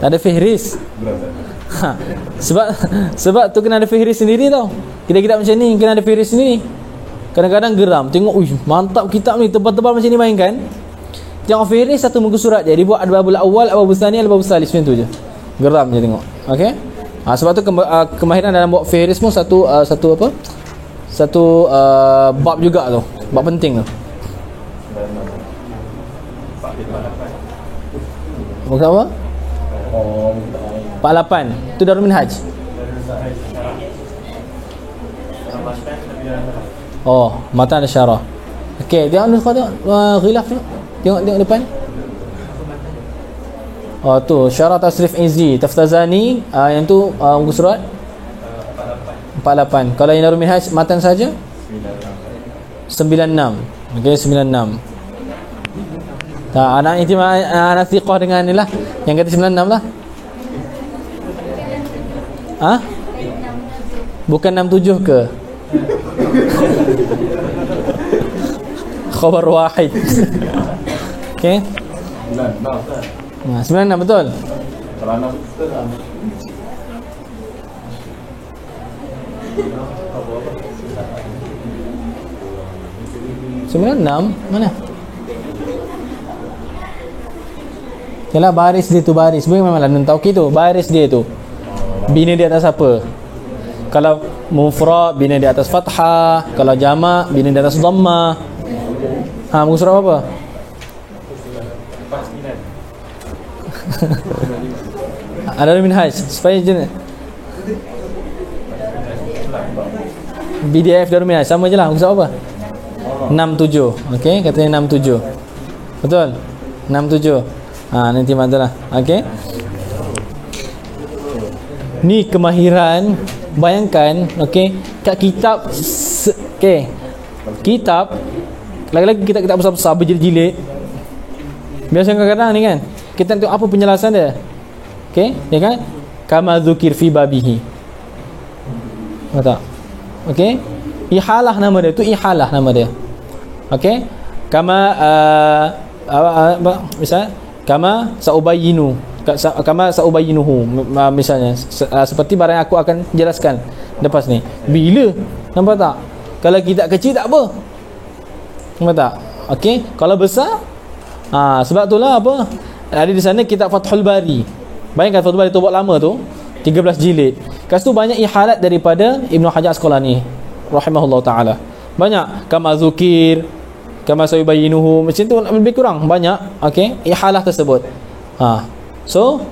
Ada fihris. Sebab tu kena ada fihris sendiri tau. Kitab-kitab macam ni kena ada fihris sendiri. Kadang-kadang geram tengok, mantap kitab ni, tebal-tebal macam ni mainkan. Tengok fihris satu muka surat je, dibuat al-babul awal, al-babul tsani, al-babul tsalits, macam tu je. Geram je tengok. Okey. Sebab tu kemahiran dalam buat fihris pun satu bab juga tu. Bab penting tu. Muka apa? 48. Tu Darul Minhaj. Oh, matan syarah. Okey, tengok ni, tengok ghilaf tu. Tengok depan. Oh, tu syarah tasrif Izzi Taftazani, yang tu muka surat 48. Kalau yang Darul Minhaj matan saja 96. Okey, 96. Tak, anak intimah, anak thiqah dengan ni lah, yang kata 96 lah. Bukan 67 ke? Khabar wahid. Okey. 96 betul. 96 mana? Yalah, baris dia tu, baris. Memanglah nun taukid tu, baris dia tu. Bina di atas apa? Kalau mufrad bina di atas fathah, kalau jamak bina di atas dhammah. Muka surat apa? Ada minhaj supaya jenis BDF Darul Minhaj sama je lah. Muka surat apa? 67. Okey, katanya 67. Betul? 67. Nanti mantalah. Okey. Ni kemahiran. Bayangkan, okey, kat kitab okey. Kitab lagi-lagi kitab besar-besar berjilid-jilid. Biasa kadang-kadang ni kan, kita tengok apa penjelasan dia. Okey, ya kan? Kama dzukir fi babihi. Betul. Okey. Ihalah nama dia tu, ihalah nama dia. Okey. Kama misal kama saubayyinuhu, misalnya seperti barang yang aku akan jelaskan lepas ni. Bila, nampak tak? Kalau kitab kecil tak apa, nampak tak? Okey, kalau besar sebab itulah apa, ada di sana kitab Fathul Bari. Bayangkan Fathul Bari tu buat lama tu, 13 jilid. Lepas tu banyak ihalat daripada Ibnu Hajar Asqalani rahimahullah taala. Banyak kama zukir, kama sayubayyinuhu, macam tu lebih kurang banyak. Okey, ihalah tersebut. So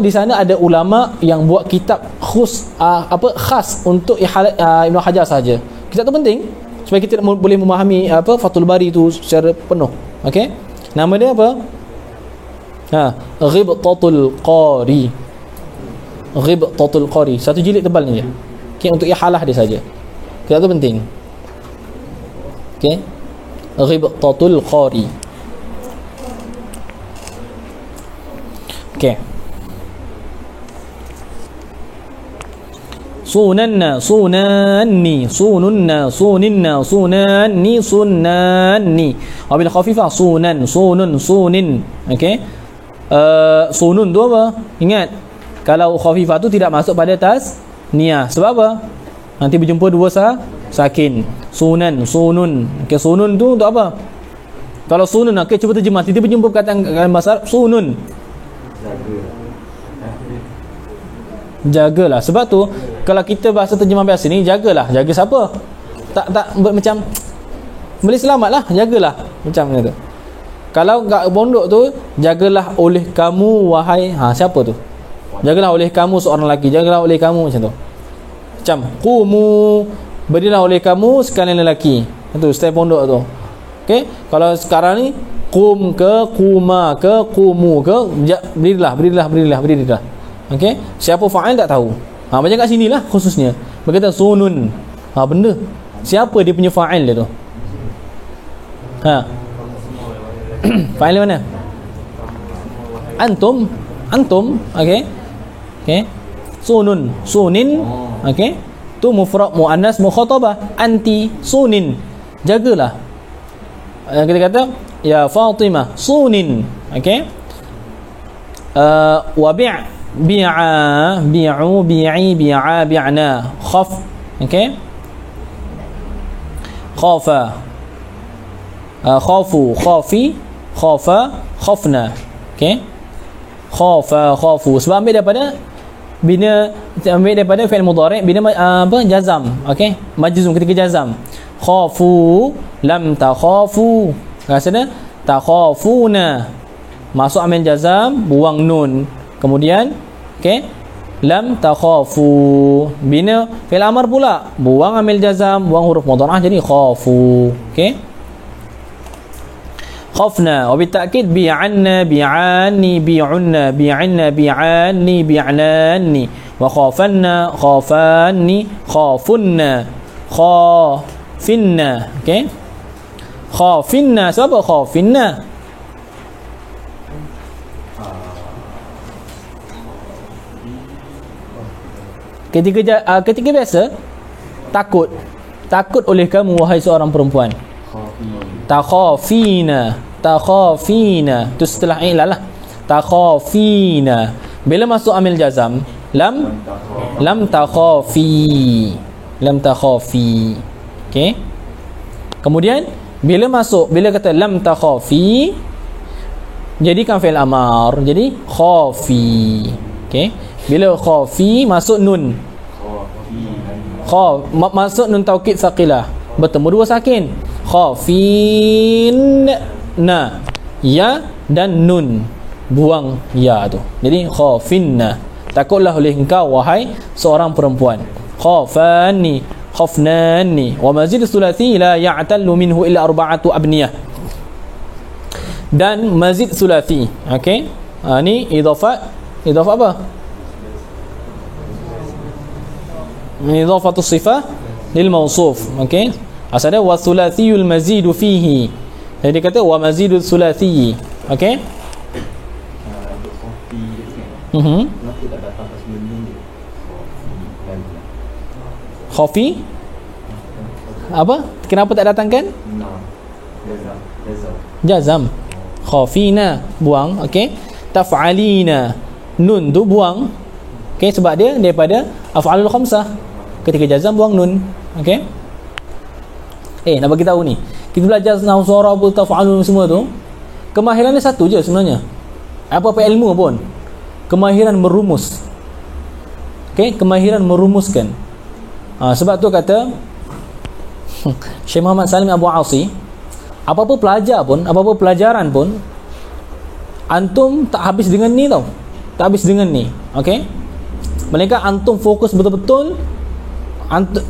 di sana ada ulama yang buat kitab khas untuk ihalat Ibnu Hajar saja. Kitab tu penting supaya kita boleh memahami Fathul Bari tu secara penuh. Okey, nama dia apa? Ghibtatul qari. Ghibtatul qari. Satu jilid tebal ni je. Okey, untuk ihalah dia saja. Kita tu penting. Okey. Ghibtatul qari. Okey. Sunanna, sunanni, sununna, suninna, sunanni, sunanni. Wabil khafifah sunan, sunun, sunin. Okey. Sunun tu apa? Ingat, kalau khafifah tu tidak masuk pada tasniyah. Sebab apa? Nanti berjumpa dua sakin. Sunan, sunun. Okey, sunun tu untuk apa? Kalau sunun, okey, cuba terjemah. Tiba-tiba berjumpa perkataan bahasa Arab sunun. Jagalah. Sebab tu kalau kita bahasa terjemah biasa ni, jagalah. Jaga siapa? Tak macam boleh selamatlah, jagalah. Macam tu. Kalau kat pondok tu, jagalah oleh kamu wahai, siapa tu? Jagalah oleh kamu seorang lelaki, jagalah oleh kamu, macam tu. Macam qumu, berdirilah oleh kamu sekalian lelaki. Itu style pondok tu. Okey, kalau sekarang ni qum ke, quma ke, qumu ke, berdirilah. Okey, siapa fa'il tak tahu. Macam kat sini lah khususnya. Berkata sunun. Benda. Siapa dia punya fa'il dia tu? Fa'il mana? Antum. Okey. Sunun, sunin. Okey. Tu mufrad muannas mukhatabah. Anti sunin. Jagalah. Kita kata ya Fatimah sunin. Okey. Wa bi'a, bi'u, bi'i, bi'a, bi'na. Khaf. Okey. Khafa. Khafu, khafi, khafa, khafna. Okey. Khafa, khafu. Sebab ambil daripada fi'il mudhari' bina jazam. Okey. Majzum ketika jazam. Khafu, lam takhafu. Maksudnya takhafuna. Masuk amil jazam, buang nun. Kemudian okey, lam takhafu. Bina fi'il amr pula, buang amil jazam, buang huruf mudharah jadi khafu. Okey. Khafna wa bitakid bi'anna, bi'ani, bi'unna, bi'inna, bi'ani, bi'nani. Wa khafanna, khafani, khafunna, khafinna. Okey. Khafinna, sebab apa khafinna? Ketika biasa takut oleh kamu wahai seorang perempuan. Takhafina tu setelah ilal lah. Takhafina bila masuk amil jazam lam takhafi. Okey. Kemudian bila kata lam takhafi, jadikan fi'il amar jadi khafi. Okey. Bila khafi masuk nun, masuk nun taukid saqilah, bertemu dua sakin. Khafinna, ya dan nun, buang ya tu. Jadi khafinna, takutlah oleh engkau wahai seorang perempuan. Khafani, khafnani. Wa mazid sulasi la ya'tallu minhu illa arba'atu abniyah. Dan mazid sulasi, okey, ni idafah apa? Idafatu sifah lil mawsuf. Okey, asalnya wa thulathiyul mazidu fihi. Jadi kata wa mazidu thulathi. Okey. Khafi apa? Kenapa tak datangkan? Jazam. Khafina, buang. Okey. Taf'alina, nun tu buang. Okey, sebab dia daripada af'alul khamsah. Ketika jazam buang nun. Okey. Nak bagi tahu ni. Kita belajar nahwu suara, taf'alun semua tu. Kemahiran dia satu je sebenarnya. Apa-apa ilmu pun. Kemahiran merumus. Okey, kemahiran merumuskan. Sebab tu kata Syekh Muhammad Salim Abu Asi, apa-apa pelajaran pun antum tak habis dengan ni tau. Tak habis dengan ni. Okey. Mereka antum fokus betul-betul.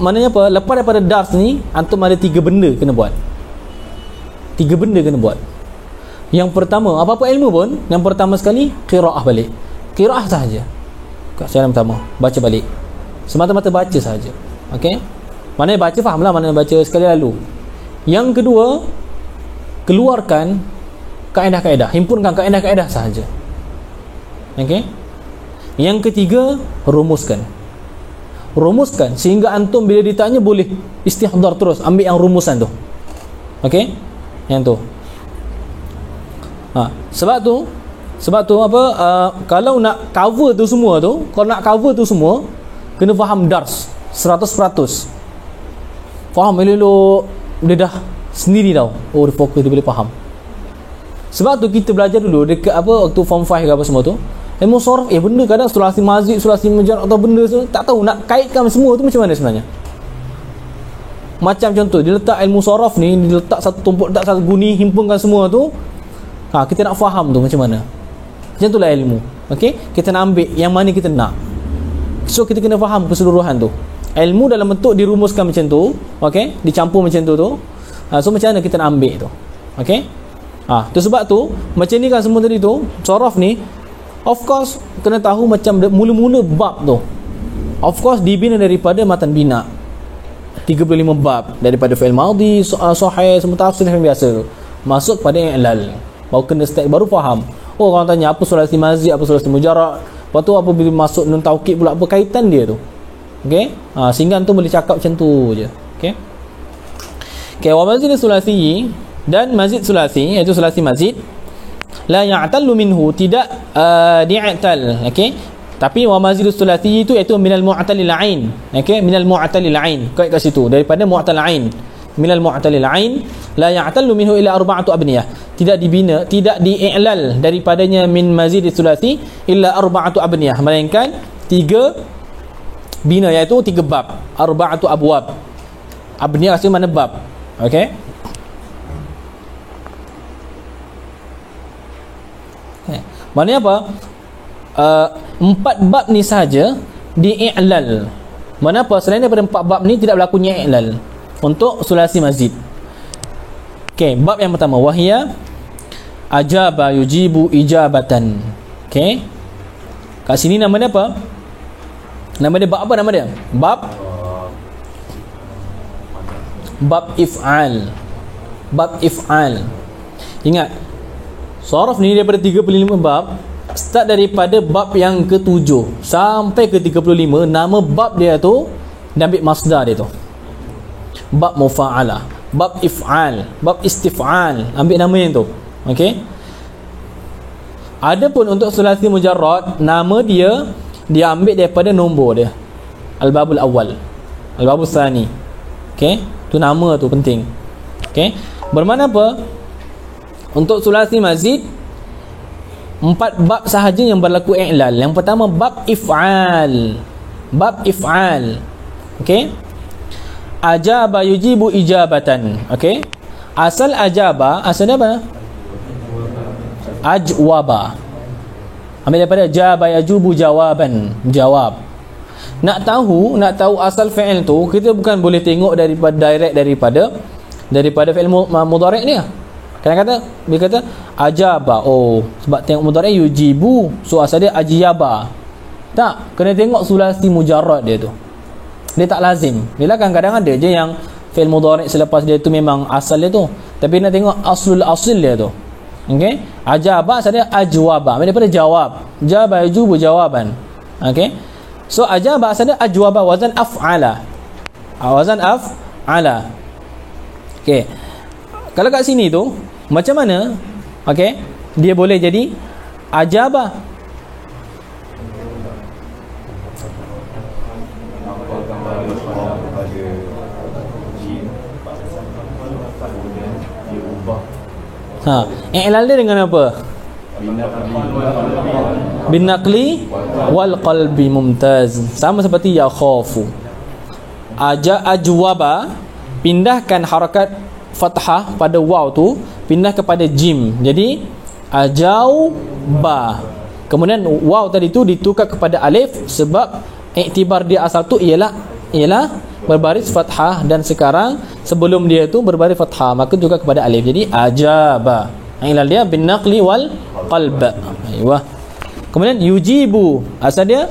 Maknanya apa? Lepas daripada dars ni, antum ada 3 benda kena buat. 3 benda kena buat. Yang pertama, apa-apa ilmu pun, yang pertama sekali qiraah balik. Qiraah sahaja. Cara pertama, baca balik. Semata-mata baca sahaja. Okey? Mana baca fahamlah, mana baca sekali lalu. Yang kedua, keluarkan kaedah-kaedah, himpunkan kaedah-kaedah sahaja. Okey? Yang ketiga, rumuskan. Rumuskan sehingga antum bila ditanya boleh istihdar terus, ambil yang rumusan tu. Okey? Yang tu. Sebab tu apa, kalau nak cover tu semua tu, kena faham dars 100%. Faham elok-elok, dia dah sendiri tau. Oh, dia fokus, dia boleh faham. Sebab tu kita belajar dulu dekat apa, waktu form 5 ke apa semua tu, ilmu sorof, benda kadang sulasi mazid, sulasi mujarrad atau benda tu tak tahu nak kaitkan semua tu macam mana sebenarnya. Macam contoh, dia letak ilmu sorof ni, dia letak satu tumpuk, letak satu guni, himpunkan semua tu. Kita nak faham tu macam mana. Macam itulah ilmu. Okey, kita nak ambil yang mana kita nak. So kita kena faham keseluruhan tu. Ilmu dalam bentuk dirumuskan macam tu, okey, dicampur macam tu. So macam mana kita nak ambil tu. Okey? Tu sebab tu macam ni kan semua tadi tu, sorof ni of course kena tahu macam mula-mula bab tu. Of course dibina daripada matan bina. 35 bab daripada fi'il madhi, sahih, semua tafsir yang biasa tu. Masuk pada i'lal. Baru kena start, baru faham. Oh, orang tanya apa sulasi mazid, apa sulasi mujarrad. Lepas tu apa bila masuk nun taukid pula, apa kaitan dia tu. Okey? Sehingga tu boleh cakap macam tu je. Okey? Okey, wa mazid sulasi dan mazid sulasi, iaitu sulasi mazid la ya'tallu minhu, tidak di'tal. Okey? Tapi wa mazid sulasi itu iaitu minal mu'talil ain. Okey? Minal mu'talil ain. Kait kat situ, daripada mu'tal ain. Minal mu'talil ain la ya'tallu minhu illa arba'atu abniyah. Tidak dibina, tidak di'lal daripadanya min mazid sulasi illa arba'atu abniyah, melainkan 3 bina, iaitu 3 bab. Arba'atu abwab. Abniyah maksudnya mana bab. Okey? Maknanya apa? 4 bab ni sahaja di'lal. Mana apa? Selain daripada 4 bab ni tidak berlakunya i'lal untuk sulasi mazid. Okey, bab yang pertama, wahia ajaba yujibu ijabatan. Okey. Kat sini nama dia apa? Nama dia bab apa nama dia? Bab if'al. Bab if'al. Ingat, sorof ni daripada 35 bab, start daripada bab yang ke-7 sampai ke-35, nama bab dia tu dan ambil masdar dia tu. Bab mufa'alah, bab if'al, bab istif'al, ambil nama yang tu. Okey. Adapun untuk sulasi mujarrad, nama dia ambil daripada nombor dia. Al-babul awal, al-babul tsani. Okey, tu nama tu penting. Okey. Bermakna apa? Untuk sulasi mazid 4 bab sahaja yang berlaku i'lal. Yang pertama bab if'al. Bab if'al. Okey. Ajaba yujibu ijabatan. Okey. Asal ajaba, asal dia apa? Ajwaba. Ambil daripada jaba yajubu jawaban, jawab. Nak tahu asal fi'il tu, kita bukan boleh tengok daripada direct daripada fi'il mudhari' dia. Kadang-kadang dia kata ajaba, oh sebab tengok mudhari' yujibu, so asal dia ajyaba. Tak, kena tengok sulasi mujarrad dia tu. Dia tak lazim. Bila kadang-kadang ada je yang fi'il mudhari' selepas dia tu memang asal dia tu, tapi nak tengok aslul asil dia tu. Okey, ajaba asal dia ajwaba, daripada jawab. Jaba yajubu jawaban. Okey, so ajaba asal dia ajwaba, wazan af'ala. Wazan af'ala. Okey, kalau kat sini tu macam mana? Okey, dia boleh jadi ajaba. I'lal dia dengan apa? Bin naqli wal qalbi, mumtaz. Sama seperti ya khafu. Ajwaba, pindahkan harakat fathah pada waw tu, pindah kepada jim. Jadi ajauba. Kemudian waw tadi tu ditukar kepada alif sebab iktibar dia asal tu ialah berbaris fathah, dan sekarang sebelum dia tu berbaris fathah, maka juga kepada alif. Jadi ajaba. Ilal dia bin naqli wal qalb. Aywa. Kemudian yujibu, asal dia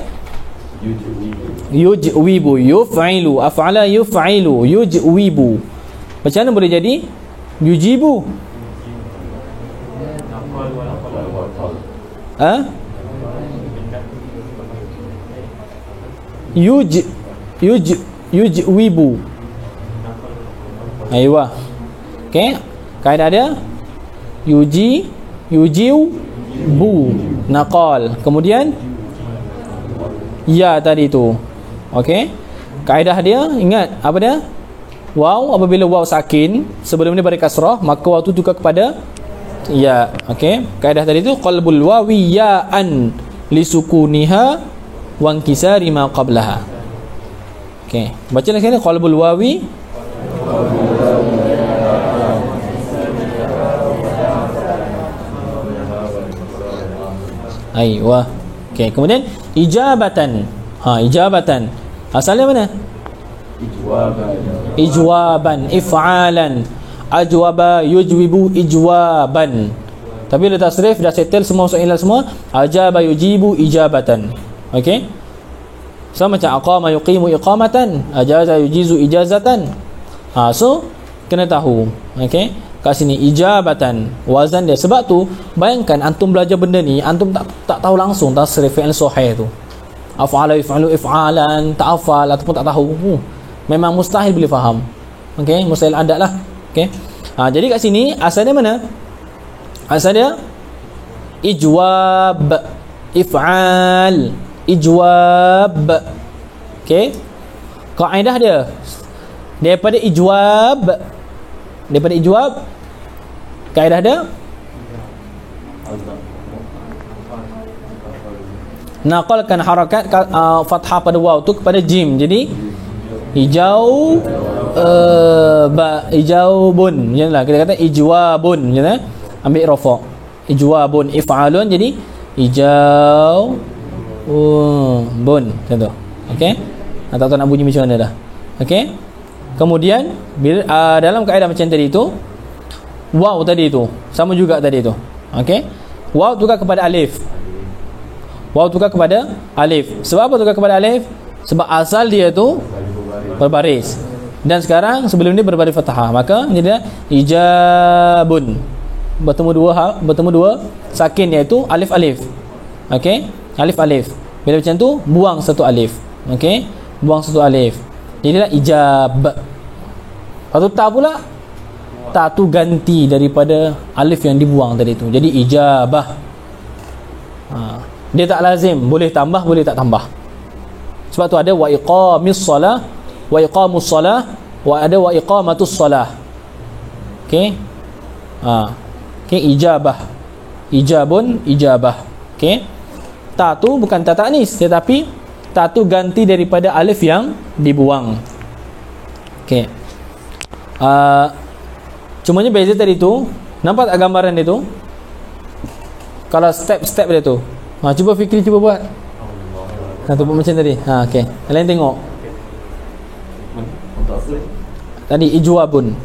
yujwibu, yuf'ilu, af'ala yuf'ilu, yujwibu. Macam mana boleh jadi yujibu? Yujwibu. Aywa. Okey, kaedah dia yujibu, naqal. Kemudian ya tadi tu. Okey, kaedah dia ingat apa dia? Waw, apabila waw sakin sebelum ni pada kasrah, maka waw tu tukar kepada ya. Okey, kaedah tadi tu qalbul wawi ya'an lisukuniha wa inkisari ma qablaha. Okey, baca lagi ni qalbul wawi aywa. Okey, kemudian ijabatan. Ijabatan asalnya mana? Ijwaban, if'alan, ajwaba, yujwibu, ijwaban. Tapi dah tasrif, dah settle semua masuk ilal semua. Ajaba, yujibu, ijabatan. Okey, so macam aqama, yuqimu, iqamatan, ajaza, yujizu, ijazatan. So kena tahu. Okey, kat sini ijabatan wazan dia. Sebab tu bayangkan antum belajar benda ni, antum tak tahu langsung tasrif fi'il sahih tu. Af'ala, yaf'alu, if'alan, tak hafal ataupun tak tahu, memang mustahil boleh faham. Okey, mustahil adat lah. Okey, jadi kat sini asal dia mana? Asal dia ijwab, if'al, ijwab. Okey, kaedah dia daripada ijwab, kaedah dia naqalkan harakat fathah pada waw tu kepada jim. Jadi hijau ijaubun, janganlah kita kata ijwabun, jangan ambil rafa. Ijwabun, if'alun, jadi hijau bun, macam tu. Okey, tak tahu nak bunyi macam mana dah. Okey, kemudian bila dalam kaedah macam tadi tu, waw tadi tu sama juga tadi tu. Okey, waw tukar kepada alif. Waw tukar kepada alif. Sebab apa tukar kepada alif? Sebab asal dia tu berbaris, dan sekarang sebelum ni berbaris fathah, maka jadi ijabun, bertemu dua sakin, iaitu alif alif. Okey, alif alif. Bila macam tu buang satu alif. Okey, buang satu alif, jadilah ijab. Lepas ta pula, ta tu ganti daripada alif yang dibuang tadi tu, jadi ijabah. Dia tak lazim, boleh tambah boleh tak tambah. Sebab tu ada wa iqamis salah, wa iqamus salah, ada wa iqamatus salah. Okey, okey, ijabah, ijabun, ijabah. Okey, ta tu bukan ta ta'nis, tetapi ta tu ganti daripada alif yang dibuang. Okey, cumanya beza tadi tu, nampak tak gambaran dia tu? Kalau step-step dia tu, cuba fikir, cuba buat. Tu buat macam tadi. Okey, kalian tengok tadi ijwabun,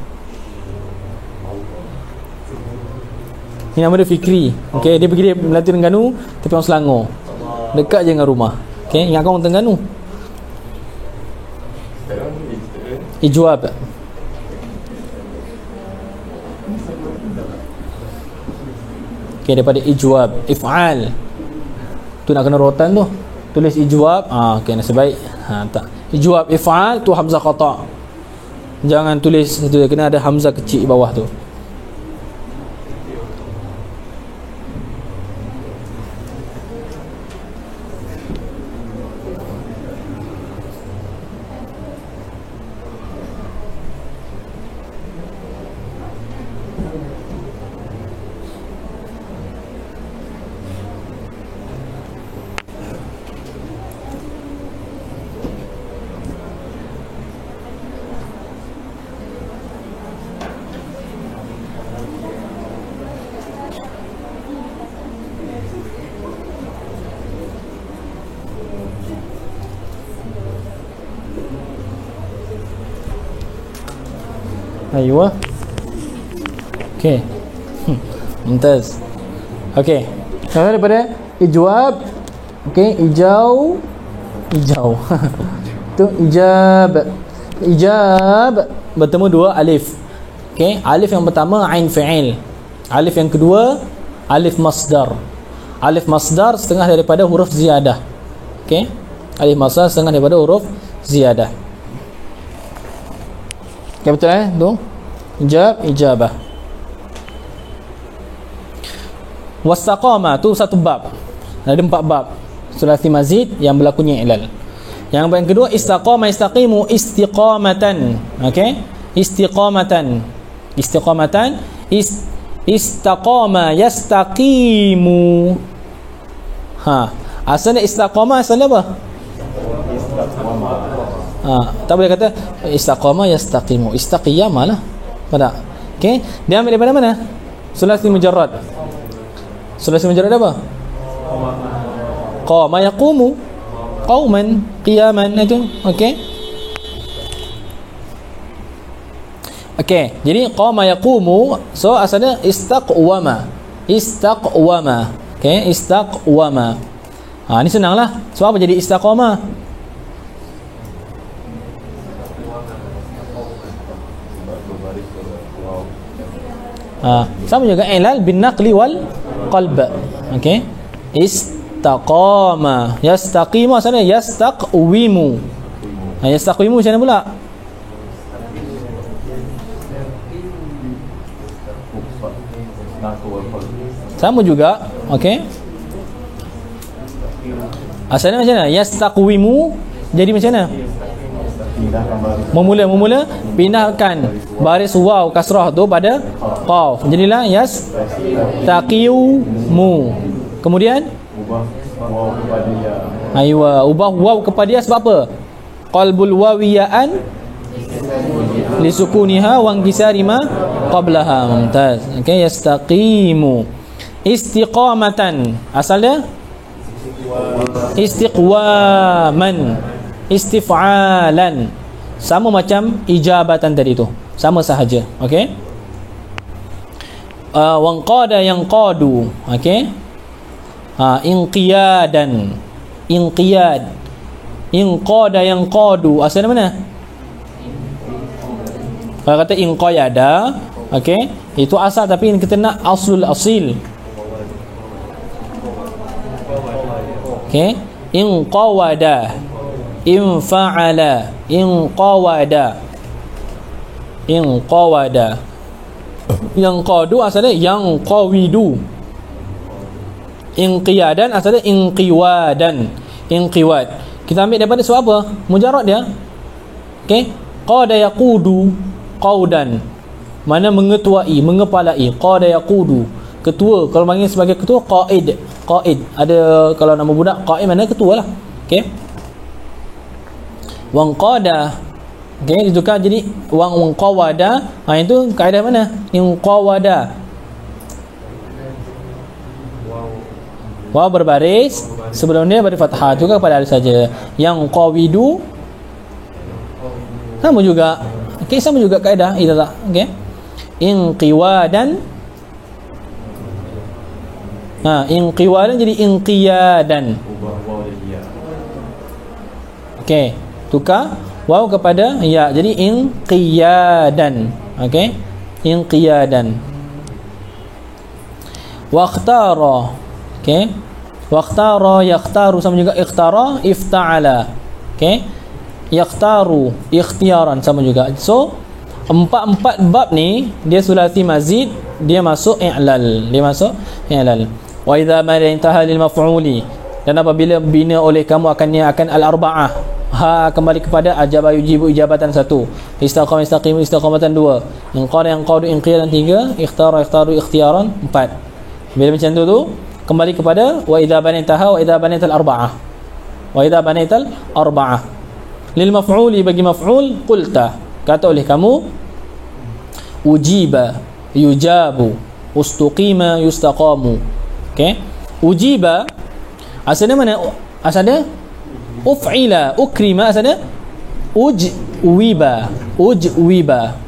ini nama dia Fikri. Okey, dia pergi dia melatih Terengganu, tapi orang Selangor, dekat je dengan rumah. Okey, ingatkan orang Terengganu. Ijwab. Okey, daripada ijwab, if'al tu nak kena rotan tu, tulis ijwab. Okey, nasib baik. Tak, ijwab if'al tu hamzah qata', jangan tulis tu, kena ada hamzah kecil bawah tu. Aywa. Okey. Mumtaz. Okey. Kalau daripada ijwab, okey, ijau. Tu ijab bertemu dua alif. Okey, alif yang pertama ain fi'il. Alif yang kedua alif masdar. Alif masdar setengah daripada huruf ziyadah. Okey. Alif masdar setengah daripada huruf ziyadah. Okey, betul tu? Ijabah. Wastaqama tu satu bab. Ada 4 bab. Sulasi mazid yang berlakunya i'lal. Yang kedua istaqama istaqimu istiqamatan. Okey? Istiqamatan. Istaqama yastaqimu. Asalnya istaqama asalnya apa? Tak boleh kata istaqama yastaqimu. Istaqiyama lah. Tak. Okey? Dia ambil daripada mana? Sulasi mujarrad. Sulasi mujarrad apa? Qama yaqumu. Qauman qiyaman itu. Okey. Okey, jadi qama yaqumu, so asalnya istaqwama. Okey, istaqwama. Ni senanglah. Sebab apa jadi istaqama? Sama juga i'lal bin naqli wal qalb. Okey. Istaqama. Yastaqimu asalnya yastaqwimu. Yastaqwimu macam mana pula? Sama juga. Okey. Asalnya macam mana? Yastaqwimu jadi macam mana? Memula pindahkan baris waw kasrah tu pada qaf. Jadilah yastaqimu. Kemudian ubah waw kepada ya sebab apa? Qalbul wawiyaan li sukuniha wa inkisari ma qablaha. Mumtaz. Okey, yastaqimu. Istiqamatan asalnya istiqwaman. Istif'alan. Sama macam ijabatan tadi tu. Sama sahaja. Okey. Wanqada yanqadu. Okey. Inqiyadan. Inqiyad. Inqada yanqadu. Asalnya mana? Kalau kata inqayada, okey, itu asal, tapi kita nak aslul asil. Okey. Inqawada. Infa'ala. Inqawada. Yang qadu asalnya yang qawidu. Inqiyadan asalnya inqiwadan. Inqiwad. Kita ambil daripada sebab apa? Mujarrad dia. Okey. Qada yaqudu qaudan. Mana mengetuai, mengepalai. Qada yaqudu. Ketua. Kalau panggil sebagai ketua qaid. Qaid. Ada kalau nama budak qaid mana ketua lah. Okey. Wanqada. Okey, ditukar jadi wanqawada. Itu kaedah mana? Inqawada. Waw berbaris, sebelum dia beri fathah juga kepada alif saja. Yang qawidu sama juga. Okey, sama juga kaedah idza. Okey. Inqiwadan. Inqiwadan jadi inqiyadan. Okey, tukar waw kepada ya, jadi inqiyadan. Okey, inqiyadan. Waqtara. Okey, waqtara yaqtaru sama juga ikhtara ifta'ala. Okey, yaqtaru ikhtiaran sama juga. So empat bab ni dia sulasi mazid, dia masuk i'lal. Wa idza ma intaha lil maf'uli, dan apabila bina oleh kamu akan al-arba'ah, kembali kepada ajaba yujibu ijabatan 1, istaqama istaqimu istiqamatan 2, inqara yanqadu inqiyadan 3, ikhtara ikhtaru ikhtiaran 4. Bila macam tu kembali kepada wa idza banitaha wa idza banital arba'ah. Lil maf'uli, bagi maf'ul, qulta, kata oleh kamu, ujiba yujabu, ustuqima yustaqamu. Okey, ujiba asalnya mana? Asalnya uf'ila, ukrima asalnya ujwiba.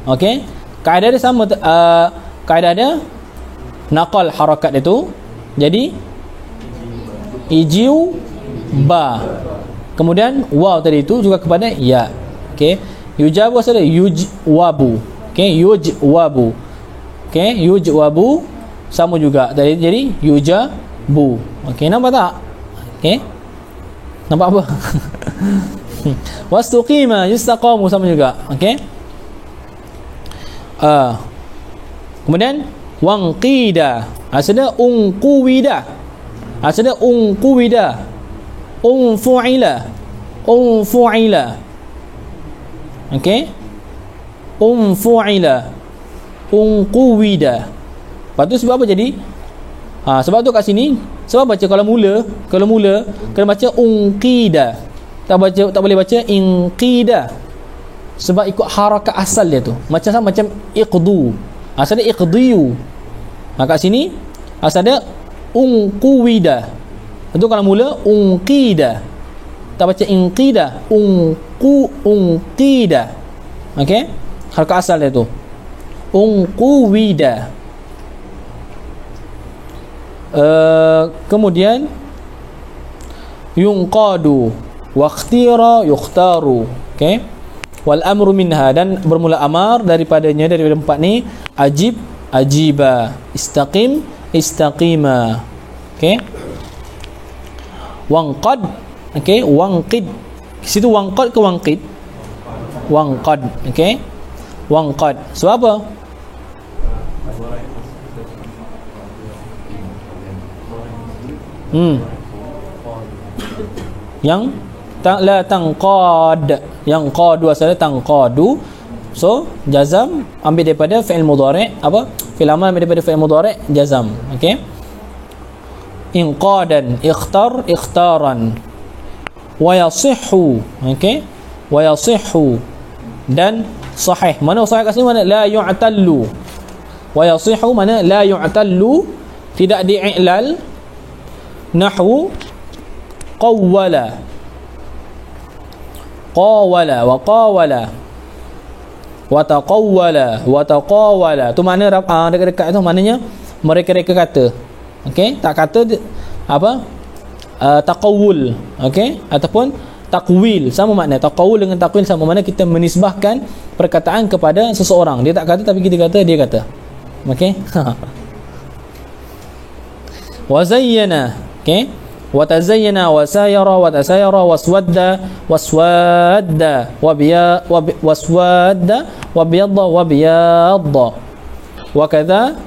Okey, kaedah dia sama. Kaedah dia naqal harakat itu jadi ijiu ba. Kemudian waw tadi itu juga kepada ya. Okey, yujabu asal yujwabu. Okey, yujwabu. Okey, yujwabu sama juga tadi jadi yujabu. Okey, nampak tak? Okey, nampak apa? Wastuqima yustaqamu sama juga. Okey, kemudian wangqida asal unquwida, asal unquwida, unfu'ila, unfu'ila. Okey, unfu'ila, unquwida. Lepas tu sebab apa jadi? Sebab tu kat sini sebab baca kalau mula kena baca unqida. Tak boleh baca inqida. Sebab ikut harakat asal dia tu. Macam iqdu. Asal dia iqdiyu. Kat sini asal dia unquwida. Itu kalau mula unqida. Tak baca inqida, unqida. Okey? Harakat asal dia tu. Unquwida. Kemudian yunqadu waqtira yukhtaru. Okey, wal amru minha, dan bermula amar daripada empat ni ajib ajiba, istaqim istaqima. Okey, wangqad. Okey, wangqid. Situ wangqad ke wangqid? Wangqad. Okey, wangqad. Sebab apa? Yang la tanqad, yang qadu asalnya tanqadu. So jazam ambil daripada fi'il mudhari', apa? Fi'il amal ambil daripada fi'il mudhari' jazam. Okey, inqadan, ikhtar, ikhtaran. Wa yasihhu. Okey, wa yasihhu, dan sahih. Mana sahih kat sini? Mana la yu'tallu. Wa yasihhu mana la yu'tallu, tidak di'ilal. Nahwu qawwala, qawwala wa qawwala wa taqawwala wa taqawwala. Tu mana dekat-dekat tu maknanya mereka kata. Okey, tak kata apa? Taqawul. Okey, ataupun takwil, sama makna. Taqawul dengan takwil sama makna, kita menisbahkan perkataan kepada seseorang. Dia tak kata tapi kita kata dia kata. Okey. Wa zayyana. Okey, wa tazayyana wa sayara wa tasayara waswadda waswadda wa biya waswadda wa biyadda wa biyadda wa kadza,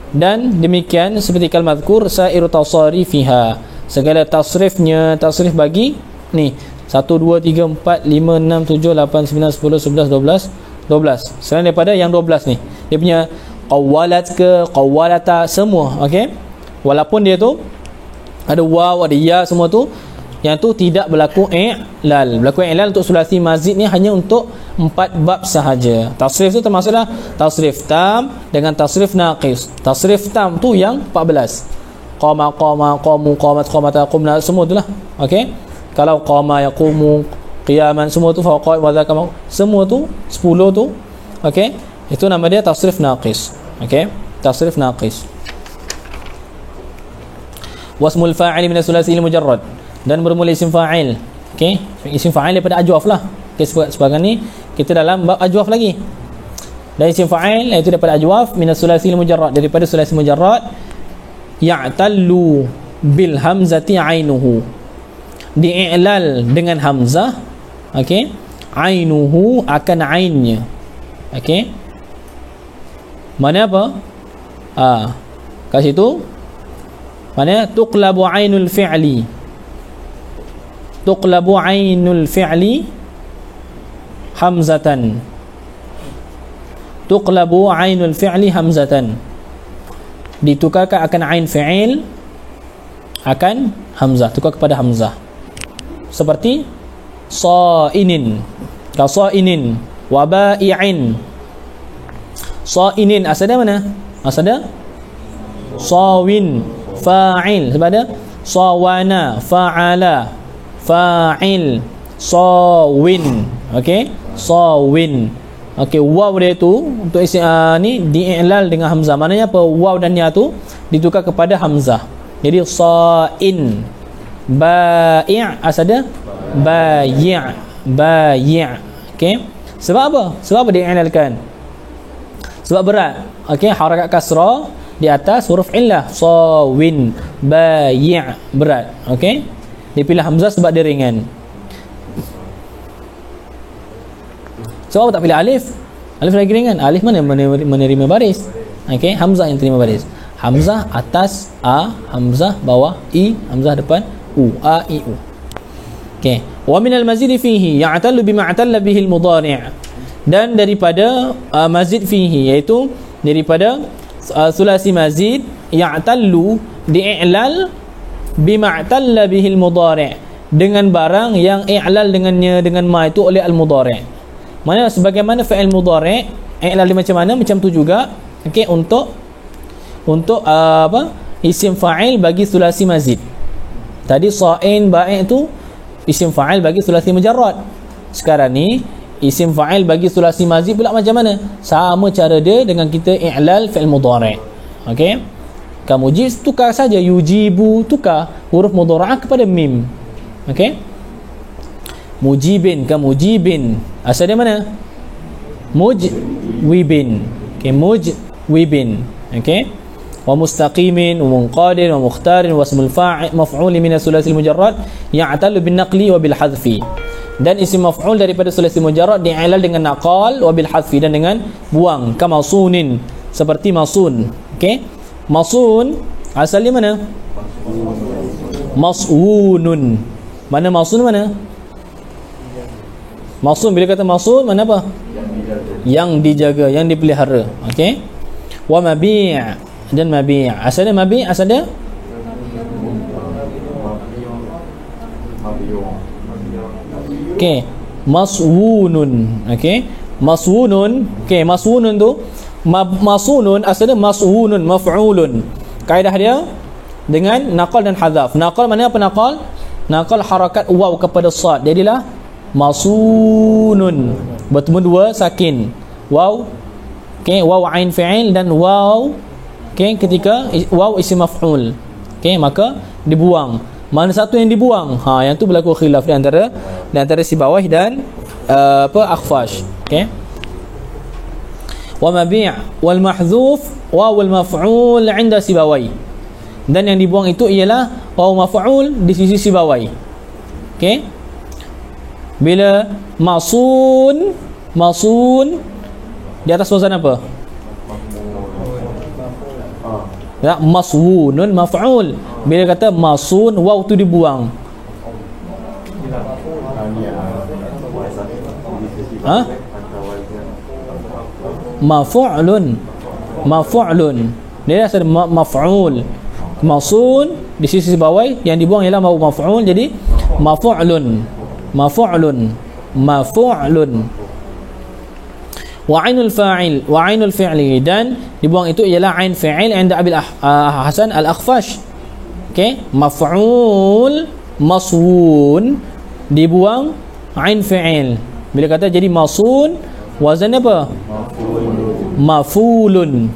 dan demikian seperti kal-madhkur sairu tasarifiha, segala tasrifnya, tasrif bagi ni 1 2 3 4 5 6 7 8 9 10 11 12 selain daripada yang 12 ni, dia punya qawalat ke qawalata semua. Okey, walaupun dia tu ada waw, ada ya, semua tu, yang tu tidak berlaku i'lal. Berlaku i'lal untuk sulasi mazid ni hanya untuk 4 bab sahaja. Tasrif tu termasuklah tasrif tam dengan tasrif naqis. Tasrif tam tu yang 14. Qama, qama, qamu, qamat, qamata, qumna, semua tu lah. Okey, kalau qama, yaqumu, qiyaman, semua tu, faqa'id, wa dhakama, semua tu 10 tu. Okey, itu nama dia tasrif naqis. Okey, tasrif naqis. Wasmul fa'il min as-sulasi al-mujarrad, dan bermula isim fa'il. Okey, isim fa'il daripada ajwaf lah. Okey, sebagai ni kita dalam bab ajwaf lagi. Dan isim fa'il iaitu daripada ajwaf min as-sulasi al-mujarrad, daripada sulasi mujarrad. Ya'tallu bil hamzati 'ainuhu, di'ilal dengan hamzah. Okey, 'ainuhu akan ainnya. Okey, mana apa? Kat situ mana tuqlabu ainul fi'li, tuqlabu ainul fi'li hamzatan, tuqlabu ainul fi'li hamzatan, ditukarkan akan ain fi'il akan hamzah, tukar kepada hamzah. Seperti sa'inin, ka sa'inin, wa ba'i'in. Sa'inin asal dia mana? Asal dia sawin, fa'il. Sebab ada sawana, fa'ala, fa'il, sawin. Okey, sawin. Okey, waw dia tu untuk isim ni di'ilal dengan hamzah. Maknanya apa? Waw dan ya tu ditukar kepada hamzah. Jadi sa'in. Bai' asal dia bai'. Okey. Sebab apa? Sebab apa dia i'lalkan? Sebab berat. Okey, harakat kasrah di atas huruf illah. Sawin, bai', berat. Okey. Dipilih hamzah sebab dia ringan. Sebab tak pilih alif? Alif lagi ringan. Alif mana menerima baris? Okey, hamzah yang terima baris. Hamzah atas a, hamzah bawah i, hamzah depan u, a i u. Okey. Wa minal mazid fihi ya'tallu bima atalla bihi al-mudhari'. Dan daripada mazid fihi, iaitu daripada sulasi mazid, ya'tallu di'ilal bima atalla bihi al-mudhari', dengan barang yang i'lal dengannya dengan ma itu oleh al-mudhari'. Mana sebagaimana fa'il mudhari' i'lal macam mana, macam tu juga. Okey, untuk isim fa'il bagi sulasi mazid. Tadi sa'in bai' itu isim fa'il bagi sulasi mujarrad. Sekarang ni isim fa'il bagi sulasi mazid pula macam mana? Sama cara dia dengan kita i'lal fa'il mudhari'. Okey, kamu tukar saja yujibu, tukar huruf mudhara'ah kepada mim. Okey, mujibin ke mujibin, asal dia mana? Mujwibin. Okey, mujwibin. Okey, wa mustaqimin wa munqadin wa mukhtarin wa ismul fa'il maf'ul min as-sulasi al-mujarrad ya'talu bin naqli wa bil hadfi. Dan isim maf'ul daripada sulasi mujarrad di'ilal dengan naqal wa bil hadfi, dan dengan buang. Kama sunin, seperti masun. Okey, masun asalnya mana? Mas'unun. Mana masun mana? Masun, bila kata masun, mana apa? Yang dijaga, yang dipelihara. Okey. Wa mabi', dan mabi'. Asalnya mabi', asal dia? Okey. Maswunun. Okey. Maswunun. Okey, maswunun tu masunun, asalnya maswunun, maf'ulun. Kaedah dia dengan naqal dan hadzaf. Naqal mana apa naqal? Naqal harakat waw kepada sad. Jadilah masunun, bertemu dua sakin, waw. Okey, waw ain fi'il dan waw. Okey, ketika waw isim maf'ul. Okey, maka dibuang. Mana satu yang dibuang? Yang tu berlaku khilaf di antara Sibawayh dan Akhfash. Okey. Wa mabi' wal mahdzuf waw al maf'ul 'inda Sibawayh. Dan yang dibuang itu ialah waw maf'ul di sisi Sibawayh. Okey. Bila masun di atas wazan apa? Ya, maswunun maf'ul. Bila kata masun, waw tu dibuang. Maf'ulun. Dia asal maf'ul. Masun di sisi bawah, yang dibuang ialah maf'ul, jadi maf'ulun. Wa ainul fi'li, dan dibuang itu ialah ain fi'il 'inda Abil Hasan al-Akhfash. Okey, maf'ul maswun, dibuang ain fi'il. Bila kata jadi masun, wazan apa? Mafulun.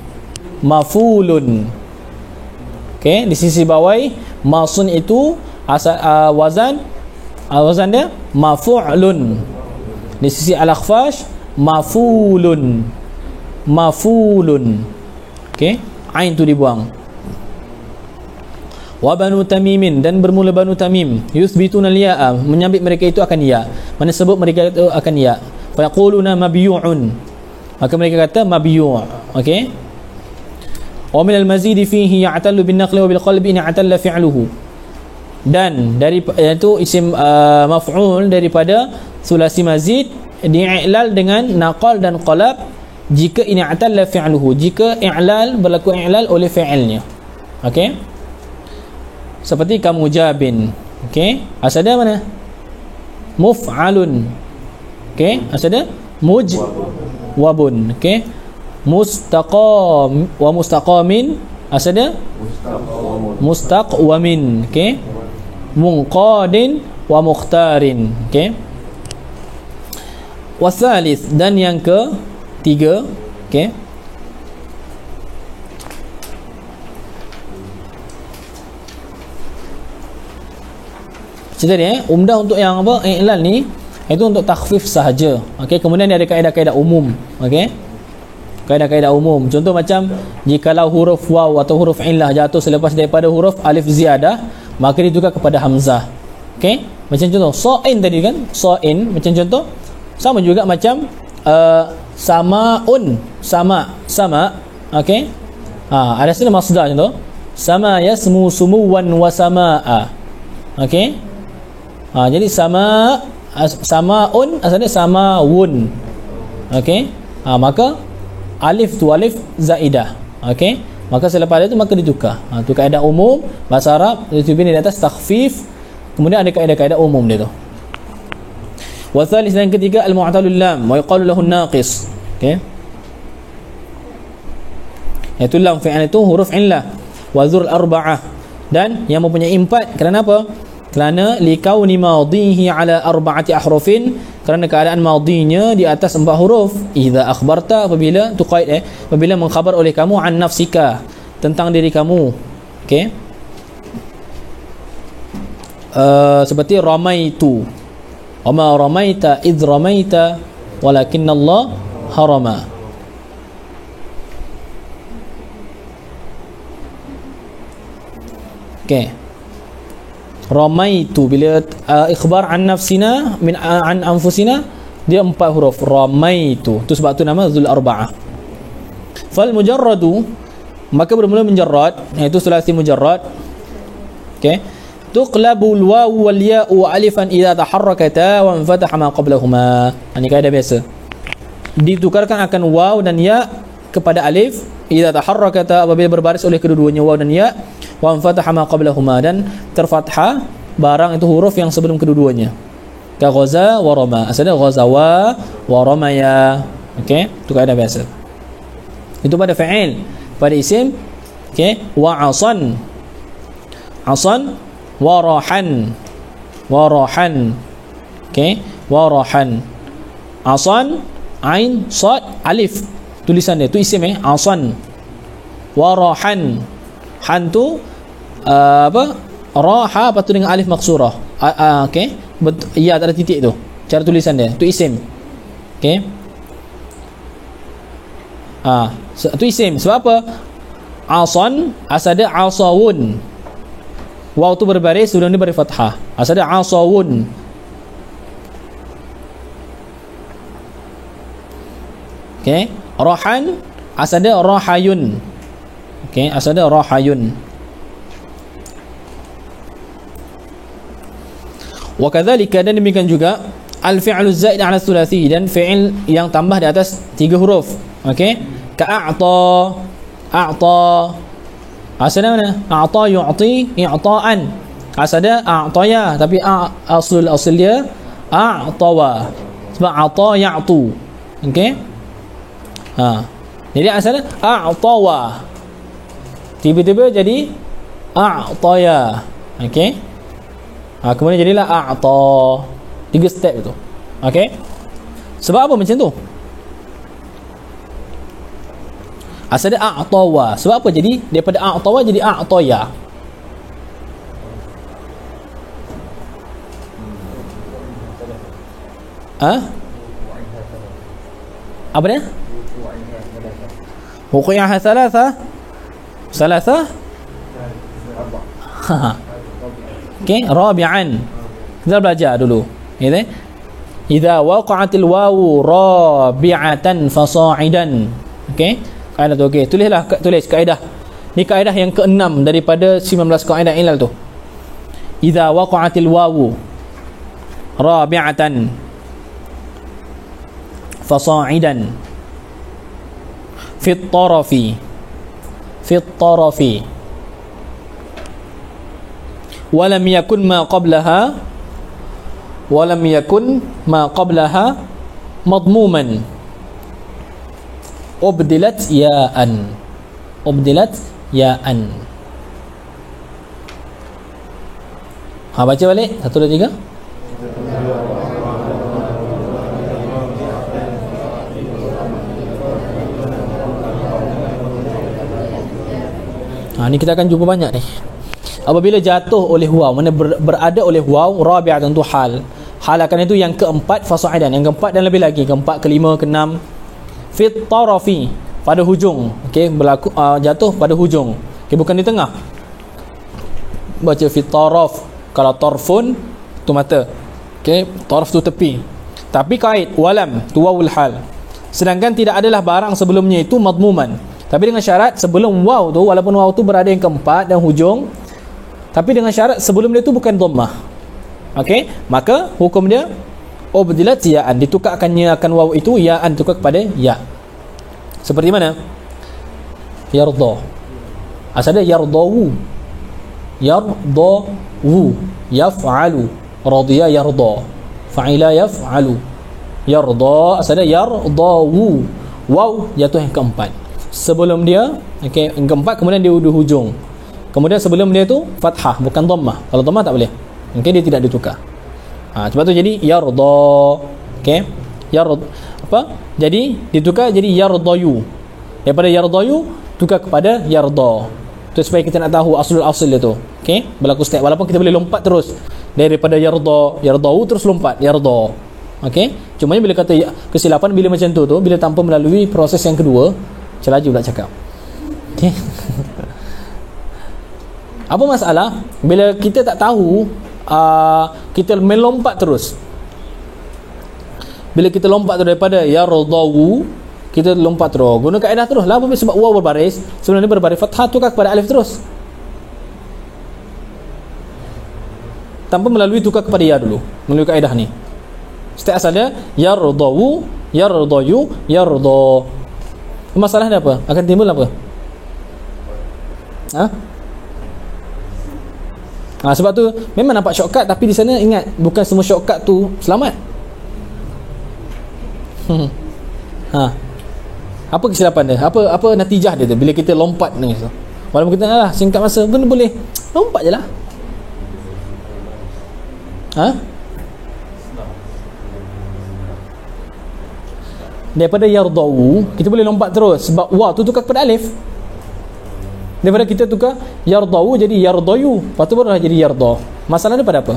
Okey, di sisi bawah masun itu asal wazan dia maf'ulun. Di sisi al-Akhfash mafulun. Okey, ain tu dibuang. Wa banu tamimin, dan bermula banu tamim, yuthbituna al-ya'a, menyabit mereka itu akan ya. Mana sebut mereka itu akan ya. Fa yaquluna mabyu'un, maka mereka kata mabyu'. Okey. Wa min al-mazid fihi ya'tallu bin naqli wa bil qalbi in atalla fi'luhu. Dan dari itu isim maf'ul daripada sulasi mazid di'ilal dengan naqal dan qalab jika ini atalla fi'luhu, jika i'lal berlaku i'lal oleh fi'ilnya. Okey, seperti kamujabin. Okey, asal dia mana? Muf'alun. Okey, asal dia mujwabun. Okey, mustaqam wa mustaqamin, asal dia mustaqwamin. Okey, munqadin wa mukhtarin. Okey. Wasalith, dan yang ketiga, okey, cerita ni umdah untuk yang apa, i'lal ni itu untuk takhfif sahaja. Okey, kemudian dia ada kaedah-kaedah umum. Okey, kaedah-kaedah umum. Contoh macam jikalau huruf waw atau huruf illah jatuh selepas daripada huruf alif ziyadah, maka ditukar kepada hamzah. Okey, macam contoh sa'in tadi kan, sa'in macam contoh sama juga macam samaun, sama. Okey, ada sini masdar contoh sama yasmu sumuwan wa samaa. Okey, jadi samaun asalnya samawun. Okey, maka alif tu alif zaidah. Okey, maka selepas itu maka ditukar. Tu kaedah umum bahasa Arab, itu di atas takhfif, kemudian ada kaedah-kaedah umum dia tu. Wa thalith, yang ketiga al-mu'talul lam wa yuqalu lahu an-naqis. Okey, iaitu lam fi'il itu huruf illah wa dzur arba'ah, dan yang mempunyai 4. Kerana apa? Kerana likauni madhihi ala arba'ati ahrufin, kerana keadaan madhinya di atas 4 huruf. Idza akhbarta, apabila tu qaid apabila mengkhabar oleh kamu an nafsika, tentang diri kamu. Okey, seperti ramaitu, wama ramaita idz ramaita walakinna Allah harama. Okey, ramaitu bila ikhbar an nafsina min an anfusina, dia 4 huruf ramaitu. Tu sebab tu nama dzul arba'ah. Fal mujarradu, maka bermula menjarrad, iaitu sulasi mujarrad. Okey, tuqlabu al-waw wal ya'u alifan idza taharrakata wa infataha ma qablahuma. Ini kaedah biasa. Ditukarkan akan waw dan ya kepada alif idza taharrakata, apabila berbaris oleh kedua-duanya waw dan ya, wa infataha ma qablahuma, dan terfathah barang itu huruf yang sebelum kedua-duanya. Ka ghaza wa rama, asalnya ghazawa wa ramaya. Okey, itu kaedah biasa. Itu pada fa'il. Pada isim, okey, wa asan wa rahan, okey, wa rahan. Asan ain sad alif, tulisan dia tu isim asan. Wa rahan, han tu apa, raha apa tu dengan alif maksurah. Okey, ya ada titik tu, cara tulisan dia tu isim. Okey, tu isim. Sebab apa? Asan asal dia asawun, waw tu berbaris, sebelum dia beri fathah, asal dia asawun. Okey, rahan asal dia rahayun. Okey, asal dia rahayun. Wa kadzalika, dan demikian juga al-fi'lu zaid 'ala thulathi, dan fi'il yang tambah di atas 3 huruf. Okey, ka'ata, a'ta, asal mana? A'ta yu'ti i'ta'an, asal dia a'taya, tapi asal dia a'tawa, sebab a'ta ya'tu. Okey, jadi asalnya a'tawa, tiba-tiba jadi a'taya. Okey, kemudian jadilah a'ta. 3 step itu. Okey, sebab apa macam tu? Asal dia a'tawa, sebab apa jadi daripada a'tawa jadi a'taya? Apa dia? Wuqi'aha thalatha. Okey, rabi'an. Kita belajar dulu. Gitu. Idza waqa'atil wawu rabi'atan fasa'idan. Okey, kaedah tu. Okey, tulis kaedah. Ni kaedah yang ke-6 daripada 19 kaedah ilal tu. Idza waqa'atil wawu rabi'atan fasa'idan fi at-tarafi walam yakun ma qablaha madmuman ubdilat ya'an. Baca balik 1 2 3. Ni kita akan jumpa banyak ni. apabila jatuh oleh waw, mana berada oleh waw, rabi'atan tu hal. Hal akan itu yang keempat, fasa'idan, yang keempat dan lebih lagi, keempat, kelima, keenam. Fit tarafi, pada hujung. Okey, berlaku jatuh pada hujung. Okey, bukan di tengah. Baca fit taraf. Kalau tarfun tu mata. Okey, taraf tu tepi. Tapi kait walam tu wawul hal. Sedangkan tidak adalah barang sebelumnya itu madmuman. Tapi dengan syarat sebelum waw tu, walaupun waw tu berada yang keempat dan hujung, tapi dengan syarat sebelum dia tu bukan dhammah. Okey, maka hukum dia ubdilat ya'an, ditukarkannya akan waw itu ya'an, tukar kepada ya. Seperti mana? Yarda. Asal dia yardawu. Yardawu. Yaf'alu. Radiya yarda. Fa'ila yaf'alu. Yarda, asal dia yardawu. Waw jatuh yang keempat. Sebelum dia, okey, yang keempat kemudian dia di hujung. Kemudian sebelum dia tu fathah, bukan dhammah. Kalau dhammah tak boleh. Mungkin dia tidak ditukar. Sebab tu jadi yarda. Okey. Apa? Jadi ditukar jadi yardayu. Daripada yardayu tukar kepada yarda. Tu supaya kita nak tahu aslul asl dia tu. Okey? Berlaku setiap, walaupun kita boleh lompat terus daripada yardawu terus lompat yarda. Okey? Cuma bila kata kesilapan bila macam tu bila tanpa melalui proses yang kedua, celaju pula cakap. Okey. Apa masalah bila kita tak tahu, kita melompat terus. Bila kita lompat tu daripada yardawu, kita lompat terus. Guna kaedah terus lah, sebab waw berbaris, sebenarnya berbaris fathah tukar kepada alif terus. Tanpa melalui tukar kepada ya dulu. Melalui kaedah ni. Setiap asalnya yardawu, yardayu, yarda. Masalahnya apa? Akan timbul apa? Sebab tu memang nampak shortcut, tapi di sana ingat, bukan semua shortcut tu selamat. Apa kesilapan dia? Apa natijah dia tu bila kita lompat ni? Walaupun kita lah singkat masa pun boleh lompat je lah. Daripada yardawu kita boleh lompat terus sebab waw tu tukar kepada alif. Daripada kita tukar yardawu jadi yardayu, lepas tu barulah jadi yarda. Masalah dia pada apa?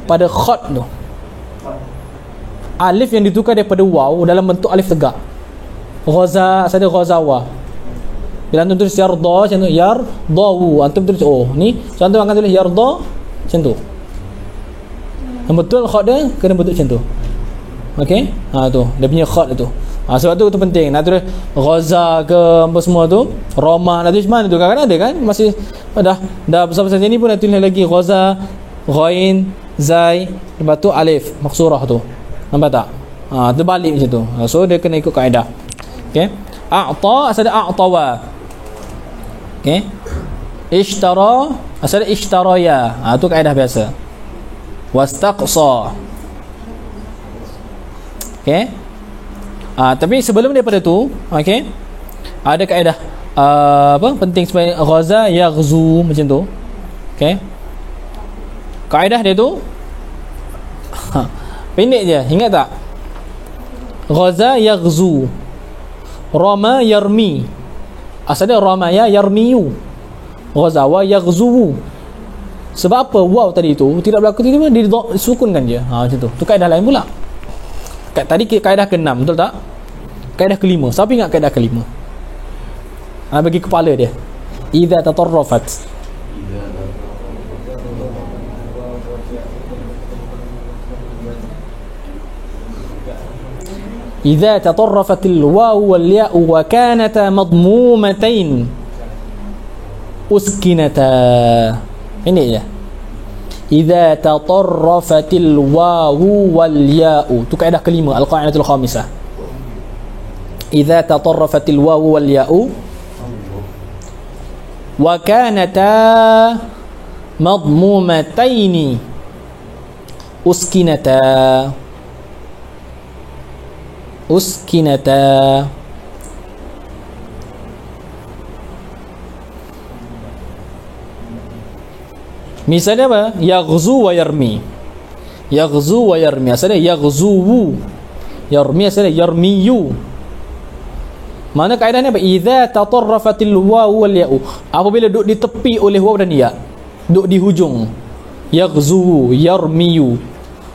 Pada khat tu, alif yang ditukar daripada waw dalam bentuk alif tegak. Ghaza, asal dia ghazawa. Bila antum tulis yarda macam tu, yardawu, antum tulis ni, so antum akan tulis yarda macam tu. Yang betul khat dia kena bentuk macam tu. Okey? Tu dia punya khat tu. Sebab tu penting nak tulis ghaza ke apa semua tu, Roma nak tulis mana tu, kadang-kadang ada kan masih dah besar-besar ni pun nak tulis lagi ghaza, ghain, zai, lepas tu alif maksurah tu. Nampak tak? Terbalik macam tu. So dia kena ikut kaedah. Okey? A'ta asal a'tawa. Okey? Ishtara asal ishtaraya. Tu kaedah biasa. Wastaqsa. Okey? Tapi sebelum daripada tu, okey? Ada kaedah penting supaya ghaza yaghzu macam tu. Okey? Kaedah dia tu pendek je, ingat tak? Ghaza yaghzu, rama yarmi. Asalnya rama ya yarmiyu, ghaza wa yaghzu. Sebab apa waw tadi tu tidak berlaku, tiba-tiba disukunkan je. Macam tu. Tu kaedah lain pula. Tadi kaedah ke-6, betul tak? Kaedah ke-5. Siapa ingat kaedah ke-5? Bagi kepala dia. Idza tatarrafat. إذا تطرفت الواو والياء وكانتا مضمومتين أسكنتا. Ini je. إذا تطرفت الواو والياء. Tu kaedah kelima, al-qaidatul khamisah. إذا تطرفت الواو والياء وكانتا مضمومتين أسكنتا. Uskinata. Misalnya apa? Yaghzu wa yarmi. Yaghzu wa yarmi. Asalnya yaghzuwu. Yarmi asalnya yarmiyu. Mana kaedahnya apa? Idza tatarrafatil waw wal ya'u. Apabila duduk di tepi oleh waw dan ya. Duduk di hujung. Yaghzu, yarmiyu.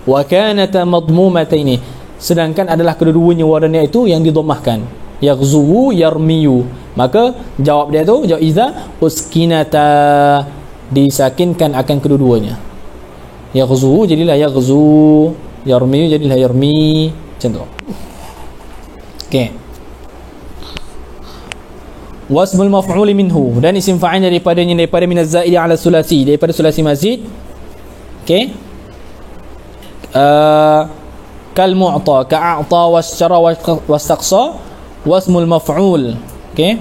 Wa kanata madmumataini. Sedangkan adalah kedua-duanya waw dan ya itu yang didomahkan. Yaghzu, yarmiyu. Maka jawab dia tu, jawab idza uskinata, disakinkan akan kedua-duanya. Yaghzu jadilah yaghzu, yarmiyu jadilah yarmi, macam tu. Okey. Wasmul maf'ul minhu, dan isim fa'il daripadanya daripada minaz zaid ala sulasi, daripada sulasi mazid. Okey. Kal mu'ta, ka'ata wasyara wastaqsa, wasmul maf'ul. Okey.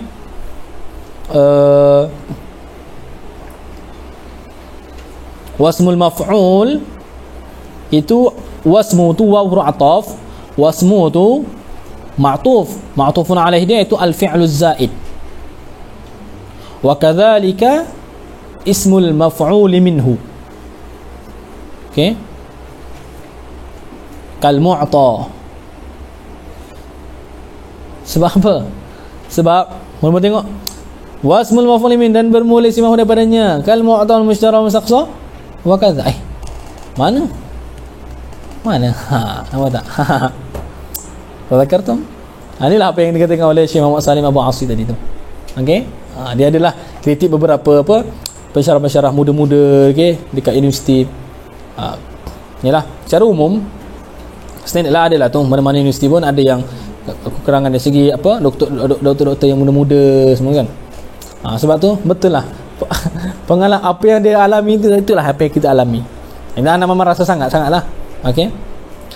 Wasmul maf'ul itu wasmu tu waw ataf, wasmu tu ma'tufun alaih, dia itu al-fi'lu zaid. Wa kadzalika ismul maf'ul minhu. Okey. Kal mu'ta. Sebab apa? Sebab mula tengok wasmul maf'ul min dan bermula isim maf'ul daripadanya. Kal mu'ta wal mushtara mustaqsa wa kadza. Mana? Nampak tak? Zakartum? Inilah apa yang dikatakan oleh Syekh Muhammad Salim Abu Asi tadi tu. Okey? Dia adalah kritik beberapa pensyarah-pensyarah muda-muda, okey, dekat universiti. Yalah, secara umum standardlah adalah tu, mana-mana universiti pun ada yang kekurangan dari segi doktor-doktor yang muda-muda semua kan. Sebab tu betul lah pengalaman apa yang dia alami itulah apa yang kita alami. Ini anak memang rasa sangat-sangatlah. Okey.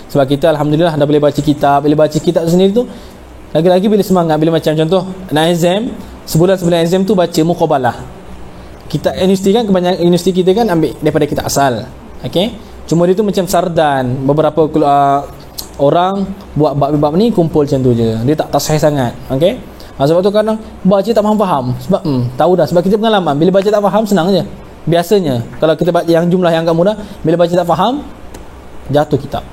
Sebab kita alhamdulillah dah boleh baca kitab. Bila baca kitab sendiri tu lagi-lagi bila semangat, bila macam contoh nak exam, sebulan sebelum exam tu baca muqabalah. Kita universiti kan, kebanyakan universiti kita kan ambil daripada kitab asal. Okey. Cuma dia tu macam sardan, beberapa orang buat bab-bab ni kumpul macam tu je. Dia tak tasih sangat. Okey. Sebab tu kadang baca tak faham. Sebab tahu dah, sebab kita pengalaman bila baca tak faham senang je. Biasanya kalau kita baca yang jumlah yang agak mudah, bila baca tak faham jatuh kitab.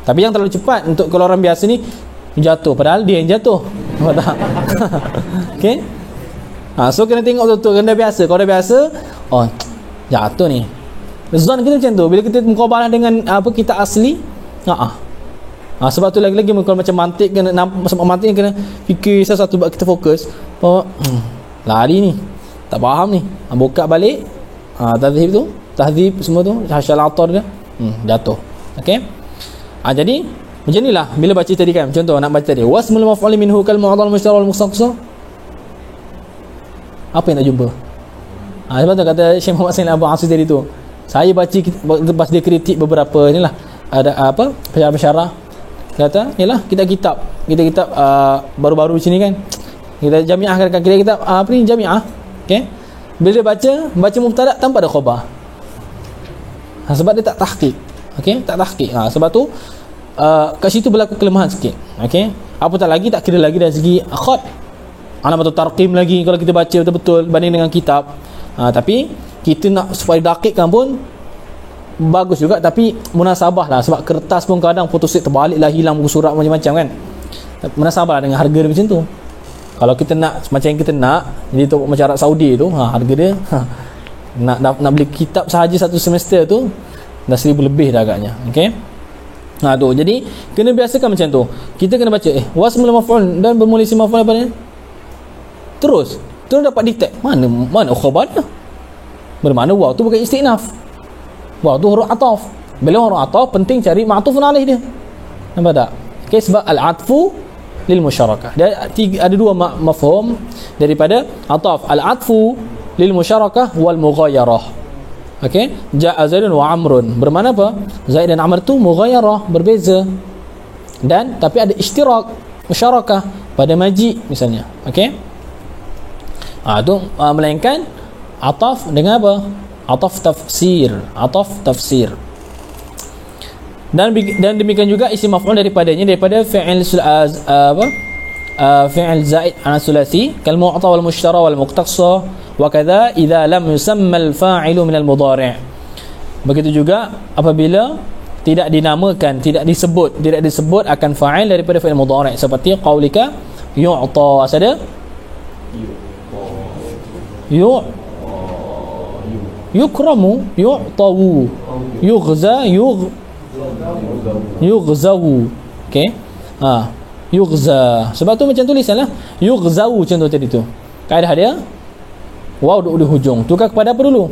Tapi yang terlalu cepat untuk kalau orang biasa ni jatuh, padahal dia yang jatuh. Nampak tak? Okey. So kena tengok betul-betul. Kalau dah biasa, kalau dah biasa, jatuh ni. Zon kita macam tu. Bila kita muqabalah dengan kitab asli, sebab tu lagi-lagi kalau macam mantik kena sebab mantik kena fikir satu buat kita fokus. Lari ni. Tak faham ni. Buka balik, tahzib semua tu, hasyal atar dia. Jatuh. Okey. Jadi macam inilah bila baca tadi kan, contoh nak baca tadi wasmul maf'ul minhu kal mu'adhal mushtara wal mustaqsa. Apa yang tak jumpa? Sebab tu kata Syekh Muhammad Salim Abu Asi tadi tu, saya baca lepas dia kritik beberapa inilah ada pensyarah kata yalah kita kitab baru-baru sini kan kita jamiah kan kita kitab jamiah. Okey. Bila dia baca mubtada tanpa ada khabar. Sebab dia tak tahqiq. Okey, tak tahqiq. Sebab tu kat situ berlaku kelemahan sikit. Okey. Apatah lagi tak kira lagi dari segi khat. Alamatul tarqim lagi kalau kita baca betul-betul banding dengan kitab. Tapi kita nak supaya dakikkan pun bagus juga, tapi munasabah lah, sebab kertas pun kadang photostat terbalik lah, hilang buku surat macam-macam kan. Munasabah lah dengan harga dia macam tu. Kalau kita nak macam yang kita nak, jadi tu macam Arab Saudi tu, harga dia nak beli kitab sahaja satu semester tu dah 1,000 lebih dah agaknya. Okey. Tu jadi kena biasakan macam tu. Kita kena baca wasmul maf'ul dan bermula isim maf'ul apa ni? Terus dapat detect mana khabar dia. Bermakna waw tu bukan istinaf. Waw tu huruf ataf. Bila huruf ataf penting cari ma'tufun alaih dia. Nampak tak? Okey, sebab al-atfu lil musyarakah. Dia ada dua mafhum daripada ataf. Al-atfu lil musyarakah wal mughayarah. Okey, ja'a Zaidun wa Amrun. Bermakna apa? Zaid dan Amr tu mughayarah, berbeza. Dan tapi ada ishtirak, musyarakah pada maji misalnya. Okey? Tu melainkan ataf dengan apa? Ataf tafsir. Dan demikian juga isim maf'ul daripada fi'il fi'il zaid an sulasi kal mu'ta wal mushtara wal muqtasa wa kadza idza lam yusamma al fa'ilu min al mudhari'. Begitu juga apabila tidak dinamakan, tidak disebut akan fa'il daripada fi'il mudhari', seperti qaulika yu'ta. Asal dia yukramu, yu'tawu, yughzawu. Okey. Yughza. Sebab tu macam tulisan lah. Yughzawu contoh tadi tu. Kaedah dia waw duduk di hujung. Tukar kepada apa dulu?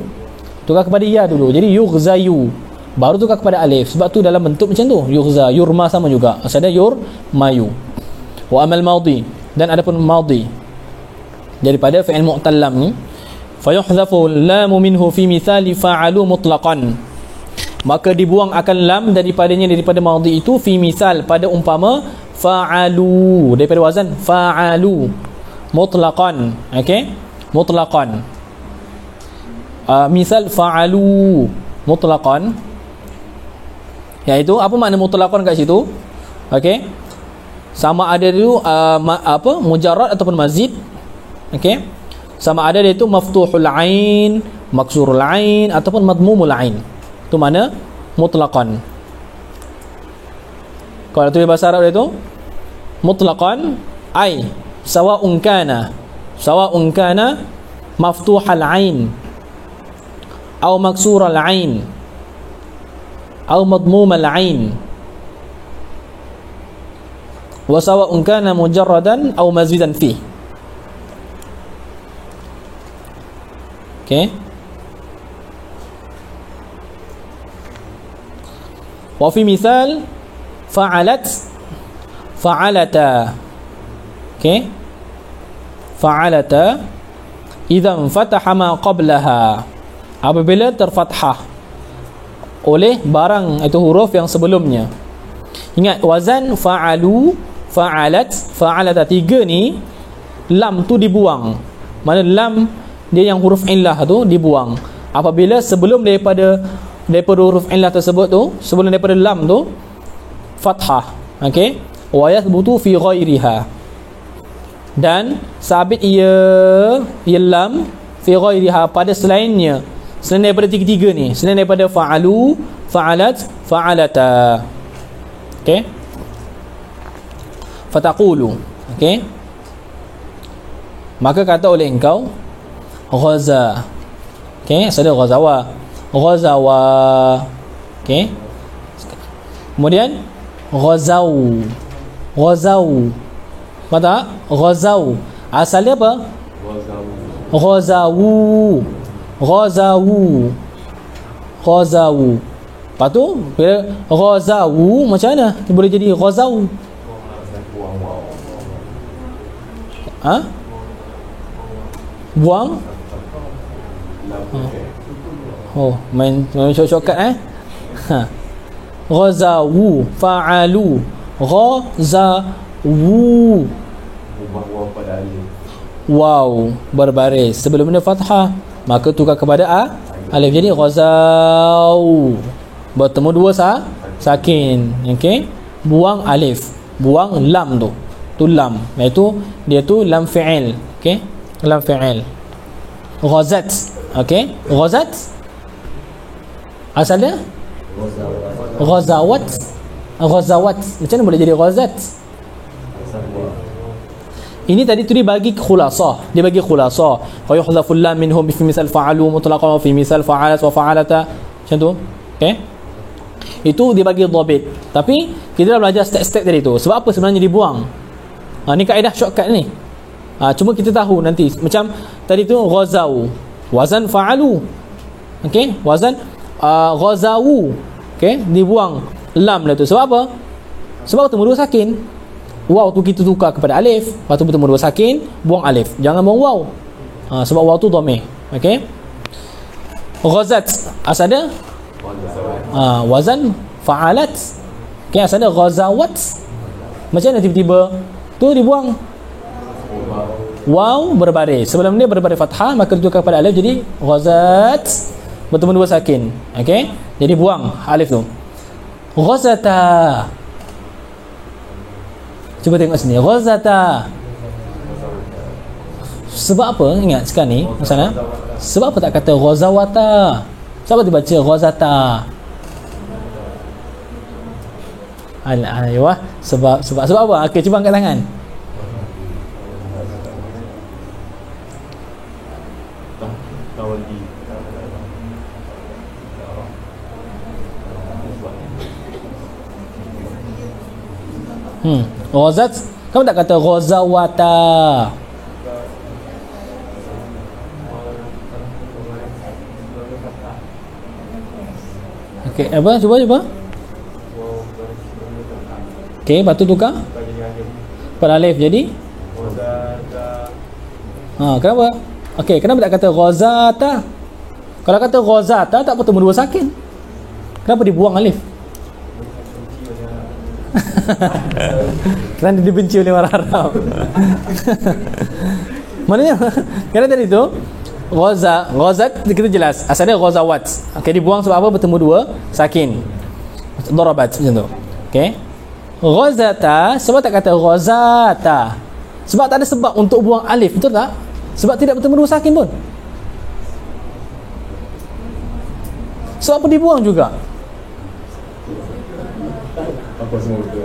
Tukar kepada ya dulu. Jadi yughzayu. Baru tukar kepada alif. Sebab tu dalam bentuk macam tu. Yughza, yurma sama juga. Asal dia yurmayu. Wa amal madhi, dan adapun madhi daripada fi'il mu'tallam ni, fayuhdhafu lamu minhu fi mithali fa'alu mutlaqan, maka dibuang akan lam daripadanya, daripada madhi itu, fi misal pada umpama fa'alu, daripada wazan fa'alu mutlaqan. okey, mutlaqan. Misal fa'alu mutlaqan, iaitu apa makna mutlaqan kat situ? okey, sama ada dulu mujarrad ataupun mazid. okey, sama ada dia itu maftuhul ain, maksurul ain ataupun madmumul ain. Itu mana mutlaqan. Kalau tulis bahasa Arab dia tu mutlaqan ai sawa'un kana maftuhal ain atau maksural ain atau madmumal ain, wa sawa'un kana mujarradan aw mazidan fi. okey, wa fi misal fa'alata. okey, fa'alata idzan fataha ma qablaha, apabila terfathah oleh barang itu huruf yang sebelumnya. Ingat wazan fa'alu, fa'alat, fa'alata, tiga ni lam tu dibuang. Mana lam dia yang huruf illah tu dibuang apabila sebelum daripada huruf illah tersebut tu, sebelum daripada lam tu fathah. okey, wa yathbutu fi ghairiha, dan sabit ia lam fi ghairiha pada selainnya, selain daripada tiga-tiga ni, selain daripada fa'alu, fa'alat, fa'alata. okey, fataqulu. okey, maka kata oleh engkau ghaza. okey, asal dia ghazawa, ghazawa. okey, kemudian ghazau, mata ghazau, asal dia apa? Ghazawu. Lepas tu bila ghazawu macam mana dia boleh jadi ghazau? Buang. Main shortcut ghazawu, fa'alu, ghazawu, wow berbaris sebelum dia fathah, maka tukar kepada alif, jadi ghazau, bertemu dua sakin. okey, buang alif, buang lam tu lam, iaitu dia tu lam fi'il. okey, lam fi'il. Ghazat. okey, ghazat asal dia ghazawat. Macam mana boleh jadi ghazat? Ini tadi tu dia bagi khulasah. Dia bagi khulasah. Fa yuhdhaful lam minhum fi misal fa'alu mutlaqan wa fi misal fa'alat wa fa'alata. Macam tu. okey, itu dia bagi dhabit. Tapi kita dah belajar step-step tadi tu. Sebab apa sebenarnya dibuang? Ni kaedah shortcut ni. Cuma kita tahu nanti. Macam tadi tu ghazau, wazan fa'alu. okey, wazan ghazawu. okey, dibuang lam lah tu. Sebab apa? Sebab bertemu dua sakin. Waw tu kita tukar kepada alif, lepas tu bertemu dua sakin, buang alif, jangan buang waw. Sebab waw tu dhamir. okey, ghazat asal dia wazan fa'alat. okey, asal dia ghazawat. Macam mana tiba-tiba tu dibuang waw berbaris, sebelum dia berbaris fathah, maka ditukar kepada alif, jadi ghazat, bertemu dua sakin. okey, jadi buang alif tu. Ghazata. Cuba tengok sini, ghazata. Sebab apa? Ingat sekarang ni masalah. Sebab apa tak kata ghazawata? Sebab dia baca ghazata? Aywa. Sebab apa? Okey, cuba angkat tangan. Tawalli. Ghazat, kamu tak kata ghazawata. Okey, apa? Cuba. Okey, lepas tu tukar pada alif jadi kenapa? Okey, kenapa tak kata ghazata? Kalau kata ghazata tak bertemu dua sakin. Kenapa dibuang alif? Kerana dibenci oleh orang Arab. Maknanya kerana tadi tu ghazat kita jelas asalnya ghazawat. Okey, dibuang sebab apa? Bertemu dua sakin. Darabat macam tu. Okey. Ghazata sebab tak kata ghazata. Sebab tak ada sebab untuk buang alif, betul tak? Sebab tidak bertemu dua sakin pun. Sebab apa dibuang juga? Apa semua betul?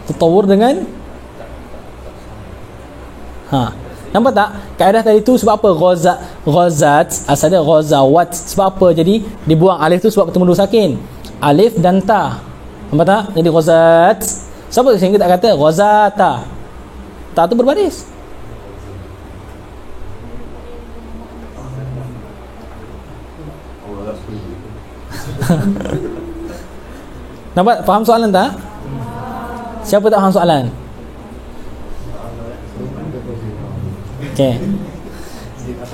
Tatawur dengan nampak tak? Kaedah tadi tu sebab apa? Ghazat asalnya ghazawat. Sebab apa jadi dibuang alif tu? Sebab bertemu dua sakin, alif dan ta. Nampak tak? Jadi ghazat. Siapa sehingga tak kata ghazata? Ta tu berbaris. Nampak? Faham soalan tak? Siapa tak faham soalan? Okey.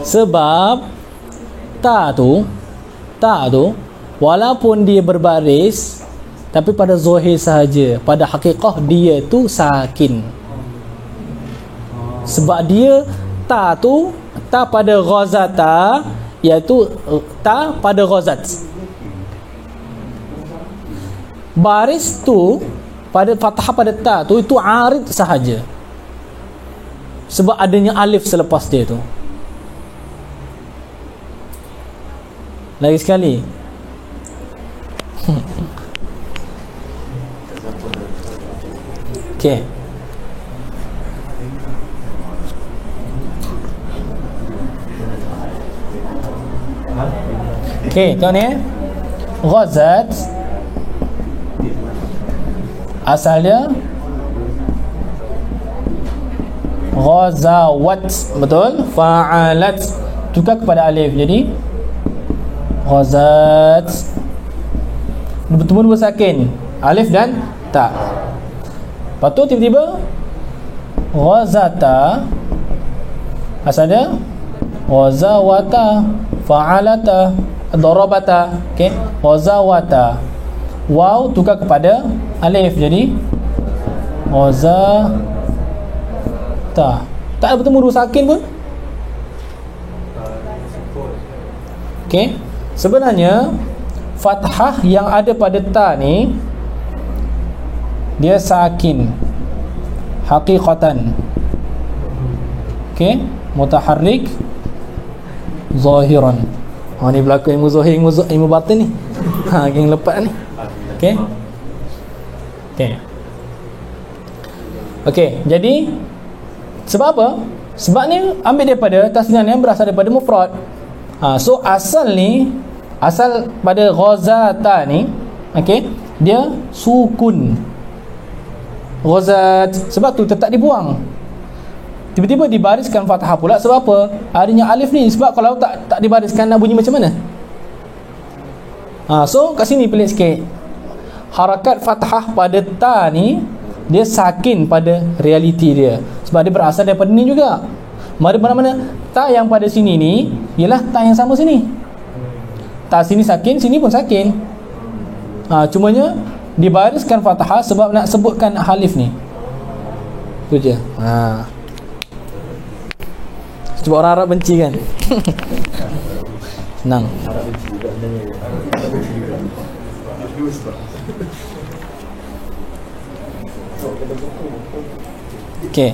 Sebab ta tu walaupun dia berbaris tapi pada zahir sahaja, pada hakikah dia tu sakin. Sebab dia ta pada ghazata, iaitu ta pada ghazat. Baris tu pada fathah pada ta tu itu arid sahaja. Sebab adanya alif selepas dia tu. Lagi sekali. Okey. Okey, tengok ni. Ghazat asalnya ghazawat, betul? Fa'alat tukar kepada alif jadi ghazat. Bertemu dua sakin, alif dan ta. Lepas tu tiba-tiba ghazata asalnya ghazawata, fa'alata, darabata. Okey, ghazawata. Waw tukar kepada alif jadi ghazata. Tak ada bertemu dua sakin pun. Okey, sebenarnya fathah yang ada pada ta ni dia sakin haqiqatan. Okey, mutaharrik zahiran. Ni berlaku ilmu zahir, ilmu batin ni. Geng lepas ni. Okey. Okey, jadi sebab apa? Sebab ni ambil daripada tasniah yang berasal daripada mufrad. So asal pada ghazata ni, okey, dia sukun. Ghazat, sebab tu tetap dibuang. Tiba-tiba dibariskan fathah pula sebab apa? Adanya alif ni. Sebab kalau tak dibariskan nak bunyi macam mana? So kat sini pelik sikit. Harakat fathah pada ta ni dia sakin pada realiti dia. Sebab dia berasal daripada ni juga. Mari mana-mana ta yang pada sini ni ialah ta yang sama sini. Ta sini sakin, sini pun sakin. Cumanya dibariskan fathah sebab nak sebutkan halif ni. Tu je. Sebab orang Arab benci kan. Senang. Okey.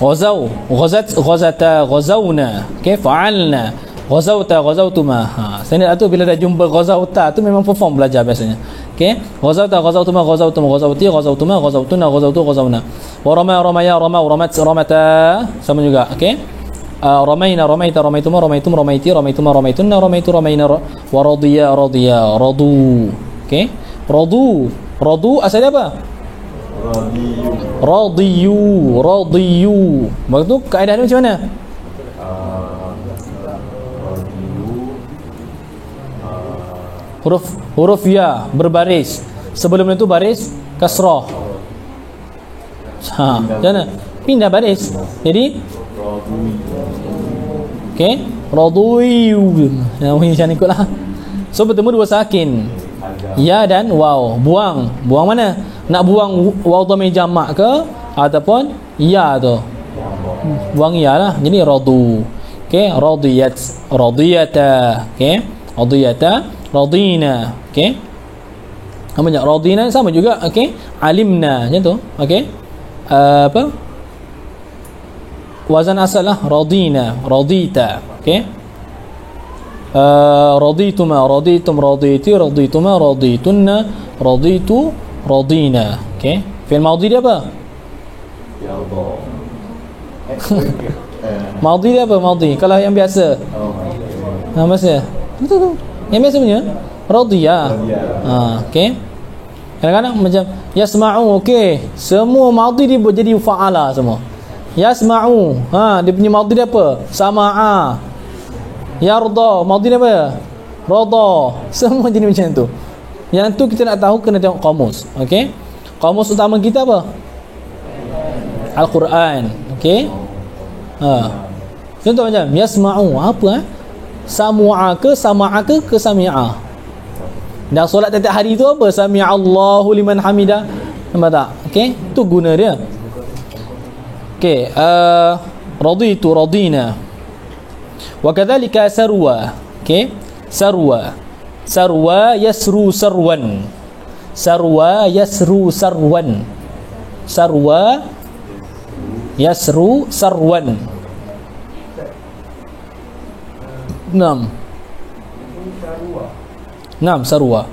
Ghazau, ghazat, ghazata, ghazawna. Okey, fa'alna. Ghazauta, ghazautuma. Standard tu bila dah jumpa ghazauta tu memang perform belajar biasanya. Okey, ghazauta, ghazautuma, ghazautuma, ghazauti, ghazautuma, ghazautuna, ghazautu, ghazawna. Wa rama, ramaya, rama, ramat, ramata. Sama juga. Okey. Ramaina, ramaita, ramaituma, ramaitum, ramaiti, ramaituma, ramaitunna, ramaitu, ramaina, wa radiya, radiya, radu. Okey. Radu. Radu asal dia apa? Radiyu. Radiyu. Maksud tu kaedah dia macam mana? Huruf ya berbaris. Sebelum itu baris kasrah. Macam mana? Pindah baris. Jadi okey, radiyu. Macam ni ikutlah. So bertemu dua sakin. Ya dan waw. Buang. Buang mana? Nak buang waw dhamir jamak ke ataupun ya tu? Buang ya lah. Jadi radu. Okey, radiyat, radiyata. Okey, radiyata, radina. Okey. Apa je? Radina sama juga. Okey. Alimna macam tu. Okey. Apa? Wazan asal lah radina, radita. Okey. Radituma, raditum, raditi, radituma, raditunna, raditu, radina. Okey. Fi'il madhi dia apa? Madhi dia apa? Madhi. Kalau yang biasa. Biasa. Betul. Yang biasa punya radiya. Okey. Kadang-kadang macam yasma'u. Okey. Semua madhi dia jadi fa'ala semua. Yasma'u. Dia punya madhi dia apa? Sama'a. Yarda. Madhi dia apa? Rada. Semua jadi macam tu. Yang tu kita nak tahu kena tengok kamus. Okey. Kamus utama kita apa? Al-Quran. Okey. Contoh macam yasma'u. Apa Samu'a ke sama'a ke sami'a. Dan solat tiap hari tu apa? Sami'allahu liman hamidah. Nampak tak? Okey. Tu guna dia. Okey. Raditu, radina. Wa kadzalika sarwa. Okey. Sarwa. Sarwa yasru sarwan. Sarwa yasru sarwan. Sarwa yasru sarwan. 6 sarwa.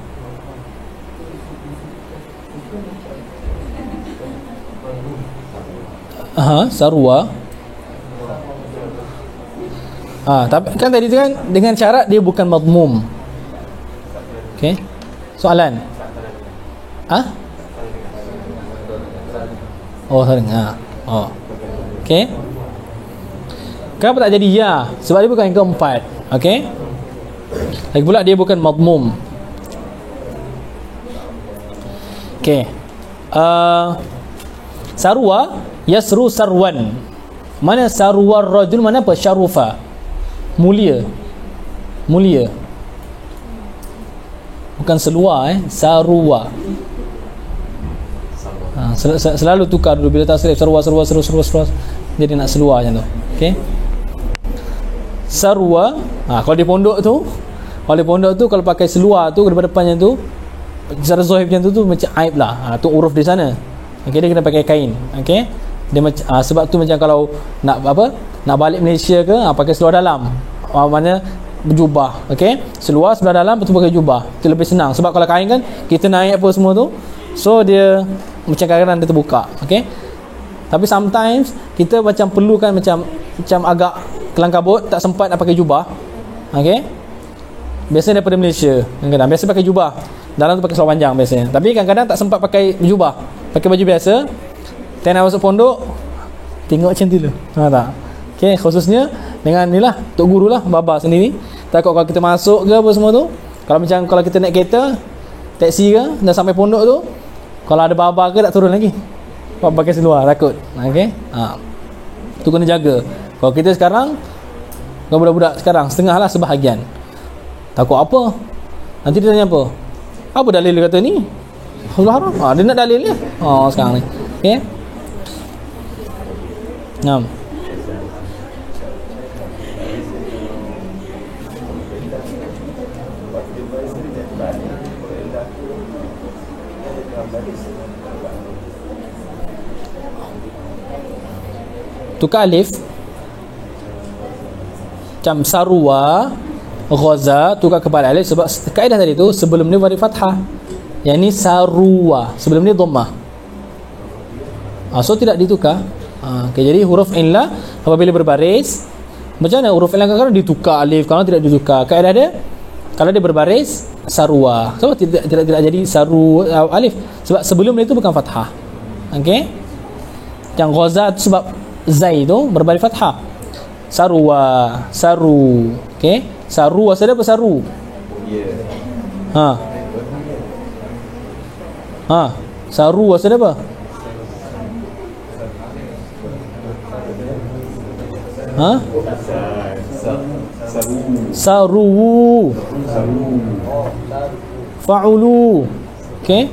Sarwa. Tapi kan tadi tu kan dengan syarat dia bukan madmum. Okey. Soalan. Oh, saling. Okey. Kenapa tak jadi ya? Sebab dia bukan yang keempat. Okey. Lagi pula dia bukan madmum. Okey. Sarwa yasru sarwan. Mana sarwar rajul, mana apa? Syarufa. Mulia. Mulia. Bukan seluar sarwa. Selalu tukar dulu bila tasrif sarwa jadi nak seluar macam tu. Okey. Sarwa. Kalau di pondok tu, kalau pakai seluar tu daripada depannya tu secara zahir macam tu macam aib lah. Tu uruf di sana. Okey, dia kena pakai kain. Okey. Dia sebab tu macam kalau nak nak balik Malaysia ke pakai seluar dalam. Maknanya berjubah. Okey. Seluar sebelah dalam betul pakai jubah. Itu lebih senang sebab kalau kain kan kita naik apa semua tu. So dia macam kadang-kadang dia terbuka. Okey. Tapi sometimes kita macam perlukan macam agak kelang kabut, tak sempat nak pakai jubah. Okey. Biasanya daripada Malaysia. Kadang-kadang biasa pakai jubah. Dalam tu pakai seluar panjang biasanya. Tapi kadang-kadang tak sempat pakai jubah. Pakai baju biasa. Time nak masuk pondok, tengok macam tu dulu. Faham tak? Okey, khususnya dengan ni lah, tok guru lah, baba sendiri. Takut kalau kita masuk ke apa semua tu, kalau kita naik kereta, taksi ke, dah sampai pondok tu, kalau ada baba ke tak turun lagi. Baba pakai seluar, takut. Okey. Tu kena jaga. Kalau kita sekarang, kalau budak-budak sekarang, setengah lah sebahagian. Takut apa? Nanti dia tanya apa? Apa dalil dia kata ni? Allah haram. Dia nak dalil dia. Sekarang ni. Okey. 6. tukar alif. Macam sarwa, ghaza, tukar kepada alif sebab kaedah tadi tu sebelum ni beri fathah. Yang ni sarwa, sebelum ni dhammah. So tidak ditukar. Okay, jadi huruf illa apabila berbaris, macam mana huruf illa kadang-kadang ditukar alif, kalau tidak ditukar. Kaedah dia kalau dia berbaris sarwa. Sebab tidak jadi saru alif sebab sebelum itu bukan fathah. Okey. Yang ghaza tu sebab zai tu berbaris fathah. Sarwa, saru. Okey. Saru asal apa saru? Saru asal apa? Saru. Fa'ulu. Okey.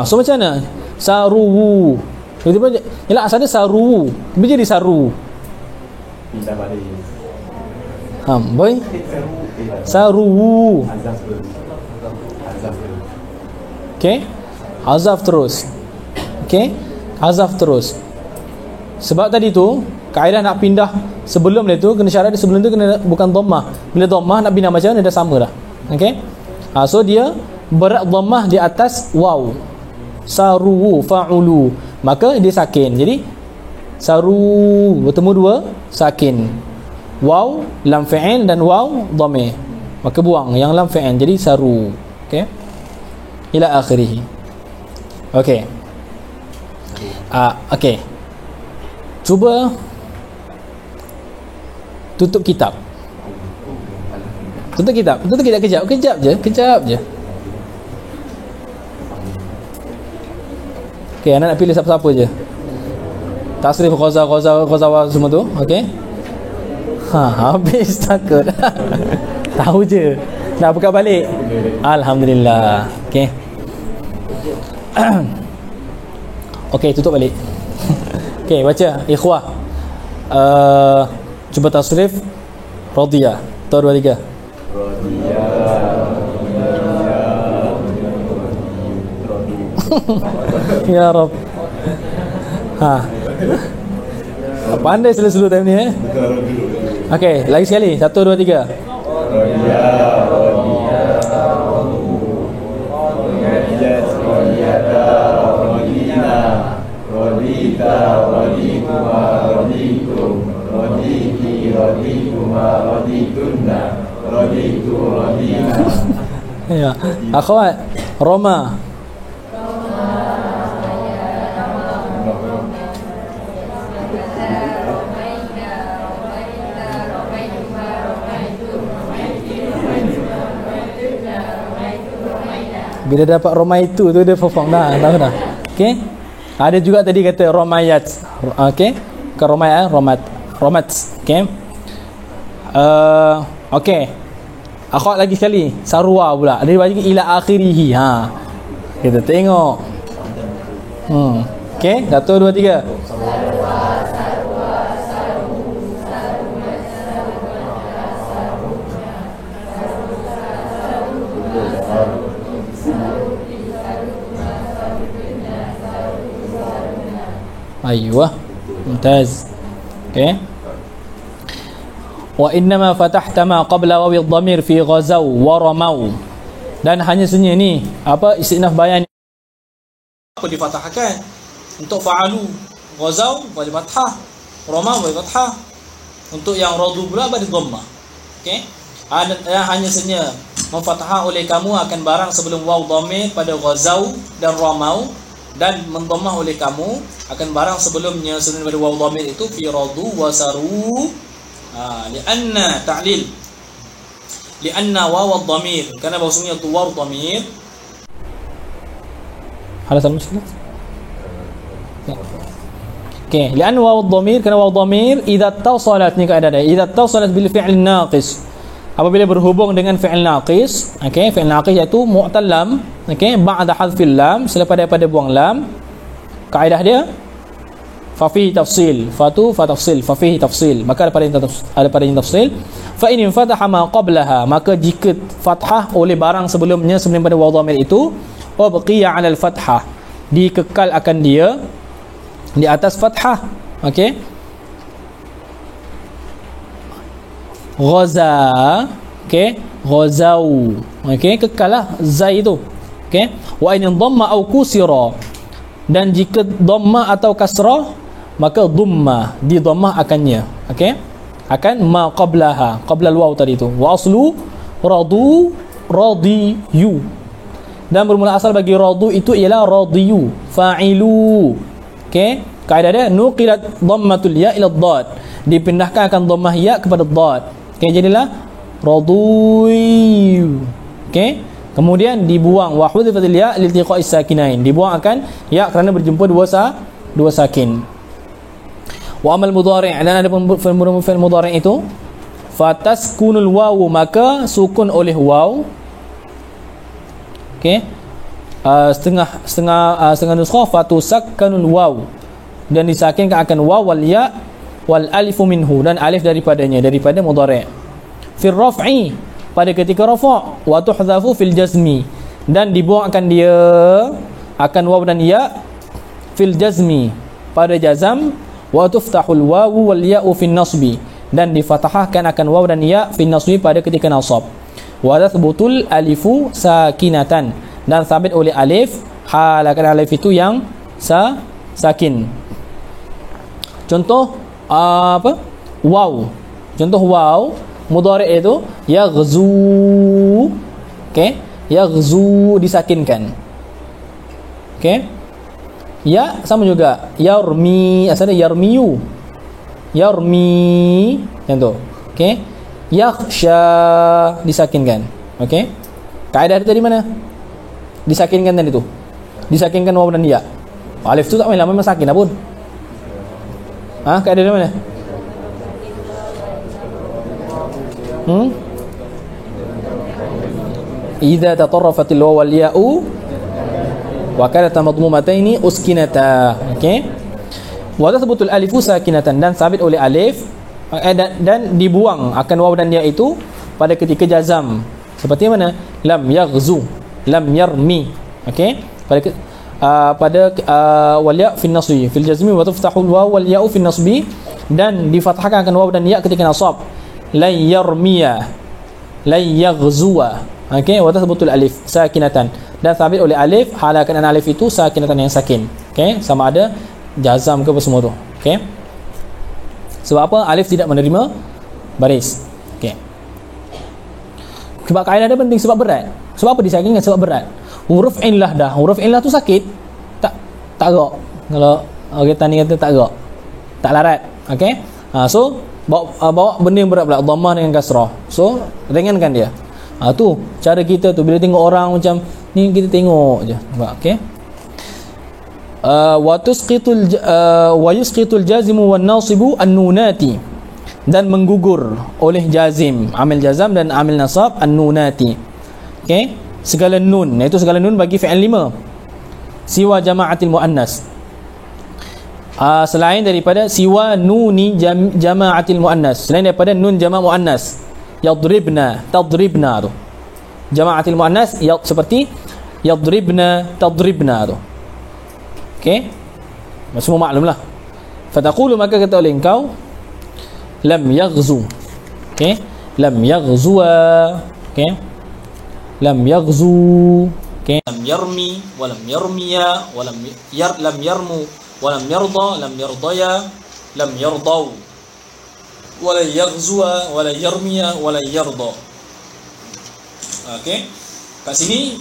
So macam mana? Saru. Tiba-tiba ialah asalnya saru. Tiba jadi saru. Pindah balik. Boy. Saru. Okey. Hazaf terus. Okey. Hazaf terus. Sebab tadi tu kaedah nak pindah sebelum dia tu kena syarat dia sebelum tu kena bukan dhammah. Bila dhammah nak pindah macam mana dah sama dah. Okey. So dia berat dhammah di atas waw. Saru fa'ulu. Maka dia sakin. Jadi saru bertemu dua sakin. Waw lam fi'il dan waw dhamir. Maka buang yang lam fi'il jadi saru. Okey. Ila akhirih. Okey. Okey. Cuba tutup kitab. Tutup kitab kejap je. Okey, anak nak pilih siapa-siapa je. Tasrif ghaza semua tu, okey? Habis takut. Tahu je. Nak buka balik. Alhamdulillah. Okey. Okey, tutup balik. Okey, baca ikhwah. Cuba tasrif radiyah. 1 2 3. Ya Rabb. Pandai selalu time ni Okey, lagi sekali. 1 2 3. Ya, akhwat, Roma. Bila dapat Roma itu tu dia perform dah, tahu dah. Okey. Ada juga tadi kata Romayat. Okey. Ke Romayat, Romat. Okey. Okey. Akhwat lagi sekali. Sarwa pula. Dia bagi ila akhirih. Kita tengok. Okey, 1 2 3. Aywa. Mumtaz. Okey. Wa innama fatahta ma qabla wawi dhamir fi ghazaw wa ramau. Dan hanya sunyi ni apa istinaf bayan apa difathahkan untuk fa'alu ghazaw bagi fathah, ramau bagi fathah. Untuk yang radu pula bagi dhammah. Okey. Hanya sunyi memfathah oleh kamu akan barang sebelum waw dhamir pada ghazaw dan ramau, dan mendhammah oleh kamu akan barang sebelumnya sebelum pada waw dhamir itu fi radu wa saru. Lianna ta'lil, lianna waw dhamir, karena bahasanya tu waw dhamir. Hal mushkilah. Okey, lianna waw dhamir, karena waw dhamir idza tasalat ni kaedah dia, idza tasalat bil fi'l naqis, apabila berhubung dengan fi'il naqis. Okey, fi'il naqis iaitu mu'tal lam. Okey, ba'da hadfil lam, selepas daripada buang lam. Kaedah dia fa fihi tafsil, fatu fa tafsil, fa fihi tafsil, maka ada pada yang tafsil. Fa in fataha ma qablaha, maka jika fathah oleh barang sebelum pada waw dhamir itu, wa baqiya 'ala al-fathah, dikekal akan dia di atas fathah. Okey. Ghaza, okey, ghazau. Okey, kekalah zai itu. Okey. Wa in dhamma au kusira, dan jika dhamma atau kasrah maka dhamma, di dhammah akannya. Okey, akan ma qablaha, qabla al-waw tadi itu. Wa aslu radu radiyu, dan bermula asal bagi radu itu ialah radiyu, fa'ilu. Okey, kaedah dia nuqilat dhammatul ya ila dhad, dipindahkan akan dhammah ya kepada dhad. Okey, jadilah radiyu. Okey, kemudian dibuang wa hudhifatil ya liltiqa'is sakinain, dibuang akan ya kerana berjumpa dua sakin. Wa amal mudhari', dan ada fi'il mudhari' itu fataskunul wawu, maka sukun oleh waw. Okey, setengah nuskhah fatusakkanul waw, dan disakinkan akan waw wal ya wal alifu minhu, dan alif daripadanya, daripada mudhari'. Fil raf'i, pada ketika rafa', wa tuhdhafu fil jazmi, dan dibuang akan dia akan waw dan ya fil jazmi, pada jazam. Wa tuftahul wawu wal ya'u fil nasbi, dan difathahkan akan waw dan ya fil nasbi pada ketika nasab. Wa tathbutul alifu sakinatan, dan sabit oleh alif halakan alif itu yang sakin. Contoh apa? Waw. Contoh waw mudhari' itu yaghzu. Okey, yaghzu disakinkan. Okey. Ya sama juga, yarmi, asalnya yarmiyu, yarmi, contoh. Okey, yakhsha disakinkan. Okey, kaedah tadi mana? Disakinkan tadi tu, disakinkan waw dan ya. Alif tu tak main lama, memang sakin dah pun. Kaedah dari mana? Idza tatarrafatil waw wal ya'u wa kanat madmumataini uskinata. Okey, wa tathbutul alifu sakinatan, dan sabit oleh alif dan dibuang akan waw dan ya itu pada ketika jazam. Seperti mana? Lam yaghzu, lam yarmi. Okey, pada wal ya fi nasbi fil jazmi, wa tuftahul waw wal ya fi nasbi, dan difathahkan akan waw dan ya ketika nasab. La yarmiya, la yaghzuwa. Okey, wa tathbutul alif sakinatan, dan sabit oleh alif halakan alif itu sakinatan yang sakin. Okey, sama ada jazam ke apa semua tu. Okey, sebab apa? Alif tidak menerima baris. Okey, sebab kaedah dia penting, sebab berat. Sebab apa disakinkan? Sebab berat. Huruf illah dah, huruf illah tu sakit, tak gerak. Kalau kita ni kata tak gerak, tak larat. Okey, so bawa benda yang berat pula, dhammah dengan kasrah, so ringankan dia. Tu cara kita tu, bila tengok orang macam ni kita tengok je. Okey, wa yusqitul jazimu wan nasibu an-nunati, dan menggugur oleh jazim, amil jazam dan amil nasab an-nunati. Okey, segala nun, iaitu segala nun bagi fi'il 5 siwa jama'atil muannas, selain daripada siwa nuni jama'atil muannas, selain daripada nun jama' muannas. Yadribna, tadribna tu jama'atil muannas, seperti yadribna, tadribna tu. Okey, semua maklumlah. Fataqulu, maka kata oleh engkau, lam yaghzu. Okey, lam yaghzuwa. Okey, lam yaghzu. Okey, lam yarmi wa lam yarmiya wa lam yarmu wa lam yarda, lam yardaya, lam yardau, wala yaghzuwa wala yarmiya wala yarda. Okey, kat sini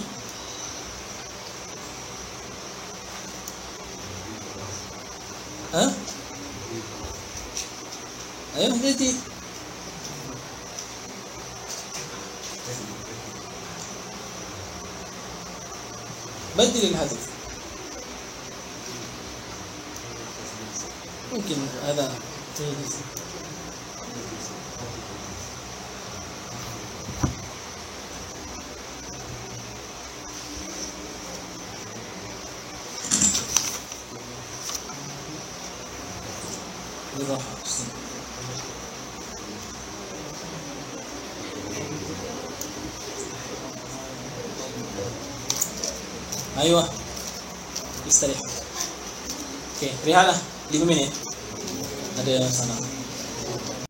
ayo jadi بدل الهدف ممكن هذا بالراحة. أيوة استريح. Okey, rehatlah 5 minit. Ada sana.